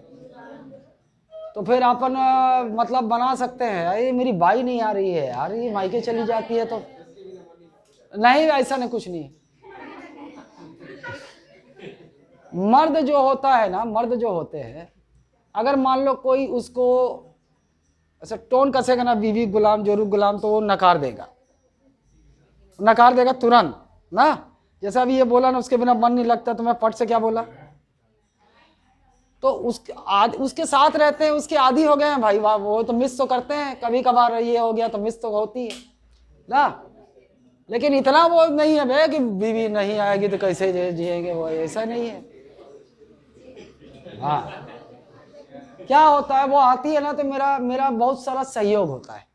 तो फिर अपन मतलब बना सकते हैं। अरे मेरी बाई नहीं आ रही है यार, ये मायके चली जाती है तो नहीं, ऐसा नहीं, कुछ नहीं। मर्द जो होता है ना, मर्द जो होते हैं, अगर मान लो कोई उसको ऐसा टोन कसेगा ना, बीवी गुलाम जोरू गुलाम, तो वो नकार देगा, नकार देगा तुरंत ना। जैसा अभी ये बोला ना, उसके बिना मन नहीं लगता, तो मैं पट से क्या बोला, तो उसके साथ रहते हैं, उसके आदी हो गए हैं भाई। वाह, वो तो मिस तो करते हैं कभी कभार, ये हो गया तो मिस तो होती है ना। लेकिन इतना वो नहीं है भैया कि बीवी नहीं आएगी तो कैसे जिएंगे, वो ऐसा नहीं है। हाँ, क्या होता है, वो आती है ना तो मेरा बहुत सारा सहयोग होता है,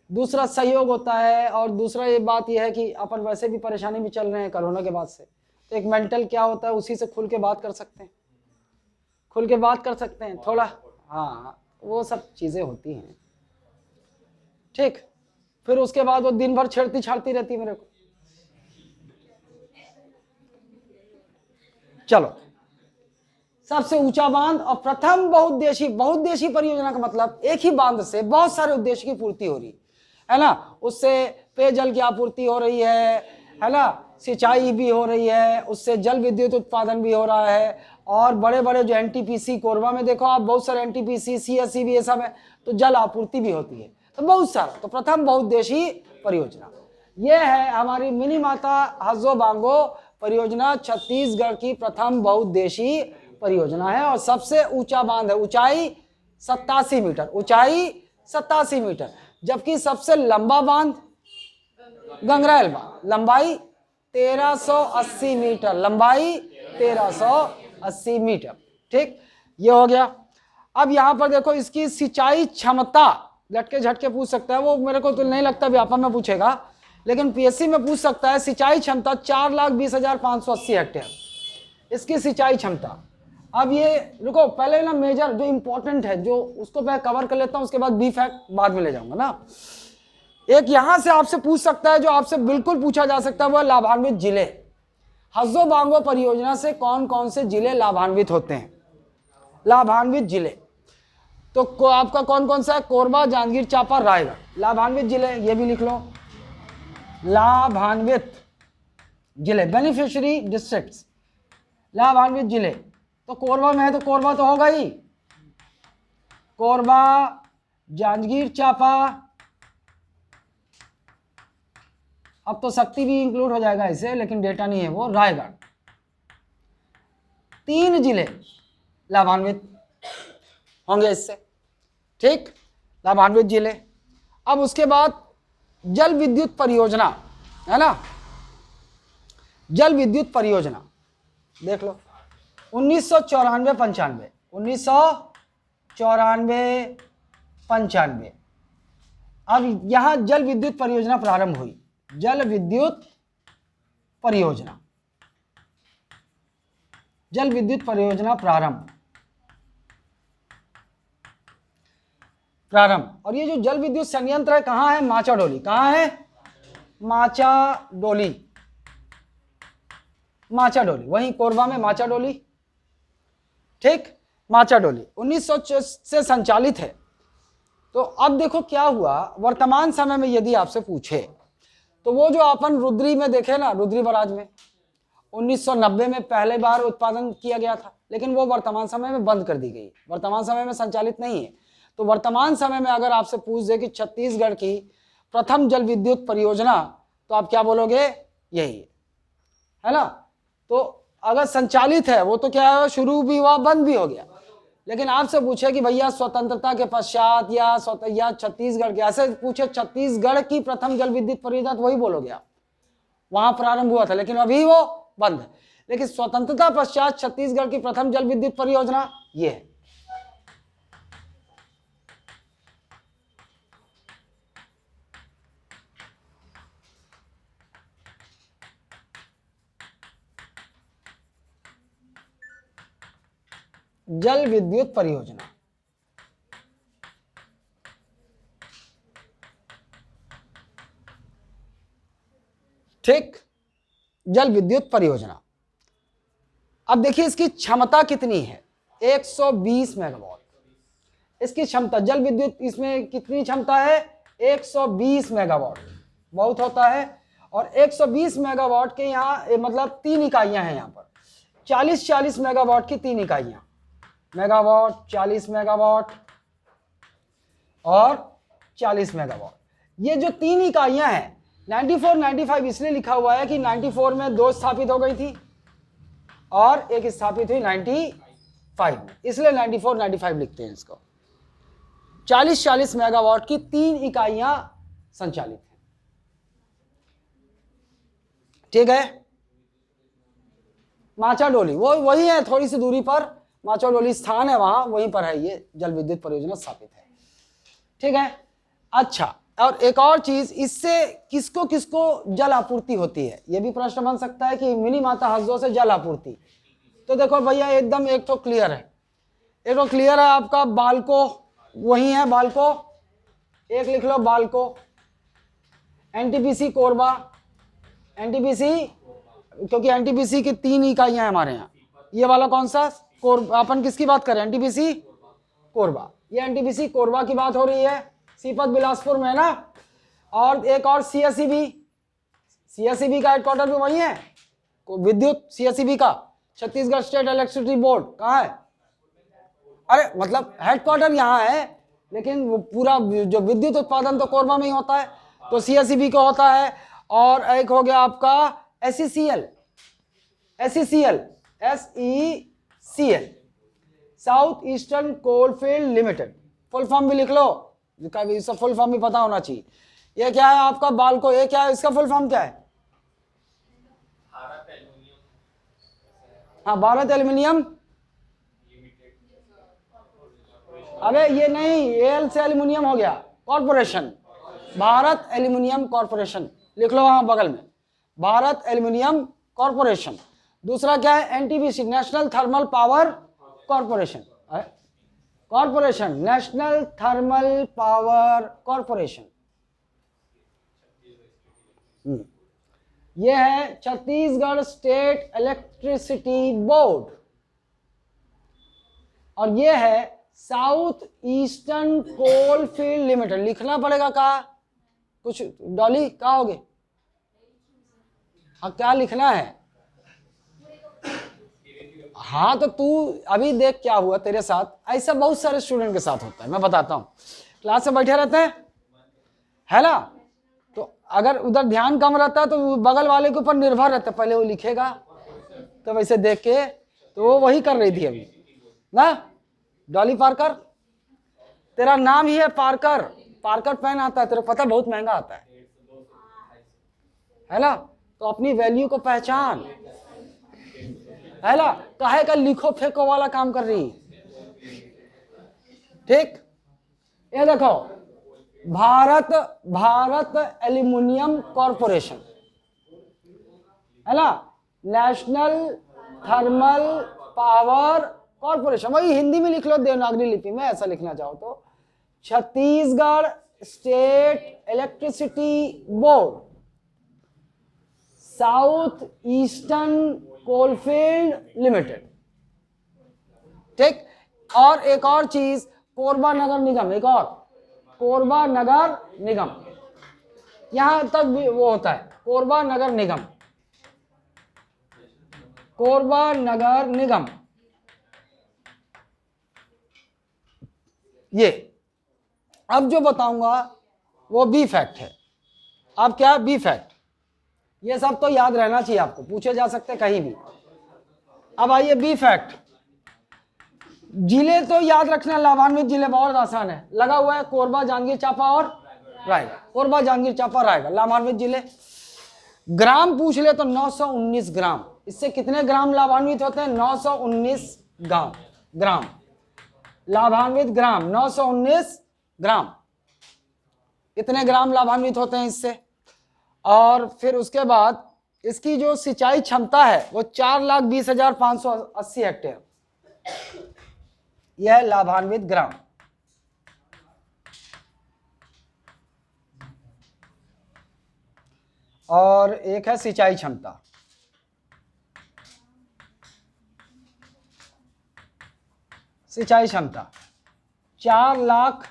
दूसरा सहयोग होता है। और दूसरा ये बात ये है कि अपन वैसे भी परेशानी में चल रहे हैं कोरोना के बाद से, तो एक मेंटल क्या होता है, उसी से खुल के बात कर सकते हैं, खुल के बात कर सकते हैं थोड़ा। हाँ, वो सब चीजें होती हैं, ठीक। फिर उसके बाद वो दिन भर छेड़ती छाड़ती रहती है मेरे को। चलो, सबसे ऊंचा बांध और प्रथम बहुउद्देशीय परियोजना का मतलब एक ही बांध से बहुत सारे उद्देश्य की पूर्ति हो रही है ना। उससे पेयजल की आपूर्ति हो रही है ना, सिंचाई भी हो रही है, उससे जल विद्युत उत्पादन भी हो रहा है, और बड़े बड़े जो एनटीपीसी कोरबा में देखो आप बहुत सारे एनटीपीसी सीएससी भी ये सब है, तो जल आपूर्ति भी होती है, तो बहुत सारा। तो प्रथम बहुउद्देशीय परियोजना ये है हमारी मिनी माता हस्सो बांगो परियोजना, छत्तीसगढ़ की प्रथम बहुउद्देशीय परियोजना है। और सबसे ऊंचा बांध है, ऊंचाई 87 मीटर, ऊंचाई 87 मीटर, जबकि सबसे लंबा बांध गंगरेल बांध, लंबाई 1380 मीटर, लंबाई 1380 मीटर। ठीक, ये हो गया। अब यहां पर देखो इसकी सिंचाई क्षमता, लटके झटके पूछ सकता है, वो मेरे को तो नहीं लगता व्यापक में पूछेगा, लेकिन पीएससी में पूछ सकता है। सिंचाई क्षमता 4,20,580 हेक्टेयर, इसकी सिंचाई क्षमता। अब ये रुको, पहले ना मेजर जो इंपॉर्टेंट है जो उसको मैं कवर कर लेता हूं, उसके बाद बी फैक्ट बाद में ले जाऊंगा ना। एक यहां से आपसे पूछ सकता है, जो आपसे बिल्कुल पूछा जा सकता है, वो लाभान्वित जिले। हस्सो बांगो परियोजना से कौन कौन से जिले लाभान्वित होते हैं? लाभान्वित जिले तो आपका कौन कौन सा है? कोरबा, जांजगीर चांपा, रायगढ़। लाभान्वित जिले ये भी लिख लो, लाभान्वित जिले, बेनिफिशियरी डिस्ट्रिक्ट्स, लाभान्वित जिले। तो कोरबा में है तो कोरबा तो होगा ही, कोरबा, जांजगीर चांपा, अब तो शक्ति भी इंक्लूड हो जाएगा इसे, लेकिन डेटा नहीं है वो, रायगढ़। 3 जिले लाभान्वित होंगे इससे। ठीक, लाभान्वित जिले। अब उसके बाद जल विद्युत परियोजना है ना, जल विद्युत परियोजना देख लो 1994-95, 1994-95। अब यहां जल विद्युत परियोजना प्रारंभ हुई, जल विद्युत परियोजना, जल विद्युत परियोजना प्रारंभ। और ये जो जल विद्युत संयंत्र है कहां है? माचाडोली। कहां है? माचाडोली, माचाडोली, वहीं कोरबा में माचाडोली। ठीक, माचाडोली 1900 से संचालित है। तो अब देखो क्या हुआ, वर्तमान समय में यदि आपसे पूछे तो वो जो अपन रुद्री में देखे ना, रुद्री बराज में 1990 में पहले बार उत्पादन किया गया था, लेकिन वो वर्तमान समय में बंद कर दी गई, वर्तमान समय में संचालित नहीं है। तो वर्तमान समय में अगर आपसे पूछ दे कि छत्तीसगढ़ की प्रथम जल विद्युत परियोजना, तो आप क्या बोलोगे? यही है ना। तो अगर संचालित है वो तो क्या है, शुरू भी हुआ बंद भी हो गया। लेकिन आपसे पूछे कि भैया स्वतंत्रता के पश्चात या छत्तीसगढ़ के, ऐसे पूछे छत्तीसगढ़ की प्रथम जल विद्युत परियोजना, तो वही बोलोगे आप, वहां प्रारंभ हुआ था लेकिन अभी वो बंद है। लेकिन स्वतंत्रता पश्चात छत्तीसगढ़ की प्रथम जल विद्युत परियोजना ये है। जल विद्युत परियोजना, ठीक, जल विद्युत परियोजना। अब देखिए इसकी क्षमता कितनी है? 120 मेगावाट इसकी क्षमता, जल विद्युत इसमें कितनी क्षमता है? 120 मेगावाट, बहुत होता है। और 120 मेगावाट के यहाँ मतलब 3 इकाइयां हैं यहाँ पर, 40 मेगावाट की 3 इकाइयां, मेगावाट, 40 मेगावाट और 40 मेगावाट। ये जो 3 इकाइयां हैं, 94, 95 इसलिए लिखा हुआ है कि 94 में 2 स्थापित हो गई थी और एक स्थापित हुई 95 में, इसलिए 94, 95 लिखते हैं इसको। 40 मेगावाट की 3 इकाइयां संचालित हैं। ठीक है, माचाडोली वो वही है, थोड़ी सी दूरी पर माचाडोली स्थान है, वहां वहीं पर है ये जल विद्युत परियोजना स्थापित है। ठीक है, अच्छा, और एक और चीज, इससे किसको किसको जल आपूर्ति होती है, यह भी प्रश्न बन सकता है कि मिनी माता हस्सो से जल आपूर्ति। तो देखो भैया एकदम एक तो क्लियर है, एक तो क्लियर है आपका बालको, वही है बालको, एक लिख लो बालको, एनटीपीसी कोरबा, एनटीपीसी, क्योंकि एनटीपीसी की 3 इकाइयां हैं हमारे यहाँ। ये वाला कौन सा? अपन किसकी बात करें, एनटीपीसी कोरबा। ये एनटीपीसी कोरबा की बात हो रही है, सीपत बिलासपुर में है ना। और एक और सीएसईबी, सीएसईबी का हेडक्वार्टर भी वही है, विद्युत सीएसईबी का, छत्तीसगढ़ स्टेट इलेक्ट्रिसिटी बोर्ड कहाँ है? अरे मतलब हेडक्वार्टर यहाँ है, लेकिन वो पूरा जो विद्युत उत्पादन तो कोरबा में ही होता है, तो सीएसईबी का होता है। और एक हो गया आपका SECL, SECL, SECL, south eastern coalfield limited. Full form भी लिख लो, इसका फुल फॉर्म भी पता होना चाहिए। ये क्या है आपका बालको, ये क्या है, इसका फुल फॉर्म क्या है? हाँ, भारत एल्यूमिनियम, अबे ये नहीं, एल से एल्यूमिनियम हो गया, कॉर्पोरेशन, भारत एल्यूमिनियम कॉर्पोरेशन लिख लो वहां बगल में, भारत एल्यूमिनियम कॉर्पोरेशन। दूसरा क्या है, NTPC, national thermal power corporation, corporation, national thermal power corporation. ये है छत्तीसगढ़ स्टेट इलेक्ट्रिसिटी बोर्ड, और ये है साउथ ईस्टर्न कोलफील्ड लिमिटेड। लिखना पड़ेगा कहा कुछ, डॉली कहा होगे? हाँ, क्या लिखना है? हाँ, तो तू अभी देख क्या हुआ तेरे साथ, ऐसा बहुत सारे स्टूडेंट के साथ होता है, मैं बताता हूँ। क्लास में बैठे रहते हैं, है ना, तो अगर उधर ध्यान कम रहता है तो बगल वाले के ऊपर निर्भर रहता है, पहले वो लिखेगा, तो वैसे देख के, तो वो वही कर रही थी अभी ना, डॉली पार्कर। तेरा नाम ही है पार्कर, पार्कर पेन आता है, तेरे पता बहुत महंगा आता है ना, तो अपनी वैल्यू को पहचान, है ना, काहे का लिखो फेंको वाला काम कर रही। ठीक, ये देखो, भारत एल्यूमिनियम कॉर्पोरेशन, है ना, नेशनल थर्मल पावर कॉर्पोरेशन, वही हिंदी में लिख लो देवनागरी लिपि में, ऐसा लिखना चाहो तो Chhattisgarh state electricity board, south eastern coalfield limited. ठीक, और एक और चीज, कोरबा नगर निगम, एक और कोरबा नगर निगम, यहां तक भी वो होता है, कोरबा नगर निगम, कोरबा नगर निगम। ये अब जो बताऊंगा वो बी फैक्ट है। अब क्या बी फैक्ट, ये सब तो याद रहना चाहिए आपको, पूछे जा सकते कहीं भी। अब आइए बी फैक्ट, जिले तो याद रखना, लाभान्वित जिले बहुत आसान है, लगा हुआ है कोरबा, जांजगीर चांपा और रायगढ़, कोरबा, जांजगीर चांपा, रायगढ़ लाभान्वित जिले। ग्राम पूछ ले तो 919 ग्राम, इससे कितने ग्राम लाभान्वित होते हैं? 919 ग्राम लाभान्वित, ग्राम 919 ग्राम, इतने ग्राम लाभान्वित होते हैं इससे। और फिर उसके बाद इसकी जो सिंचाई क्षमता है वो 4,20,580 हेक्टेयर, यह लाभान्वित ग्राम। और एक है सिंचाई क्षमता, सिंचाई क्षमता 4 लाख,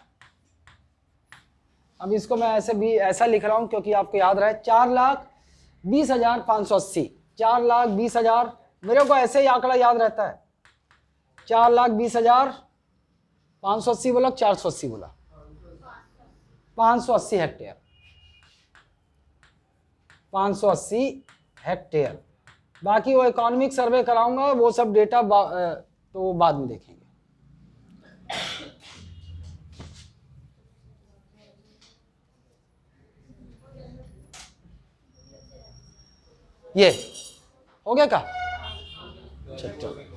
अब इसको मैं ऐसे भी ऐसा लिख रहा हूं क्योंकि आपको याद रहे, 4,20,580, 4,20,000, मेरे को ऐसे ही आंकड़ा याद रहता है, 4,20,580 बोला, 480 बोला, 580 हेक्टेयर, 580 हेक्टेयर। बाकी वो इकोनॉमिक सर्वे कराऊंगा, वो सब डेटा तो बाद में देखेंगे। ये हो गया क्या? चलो।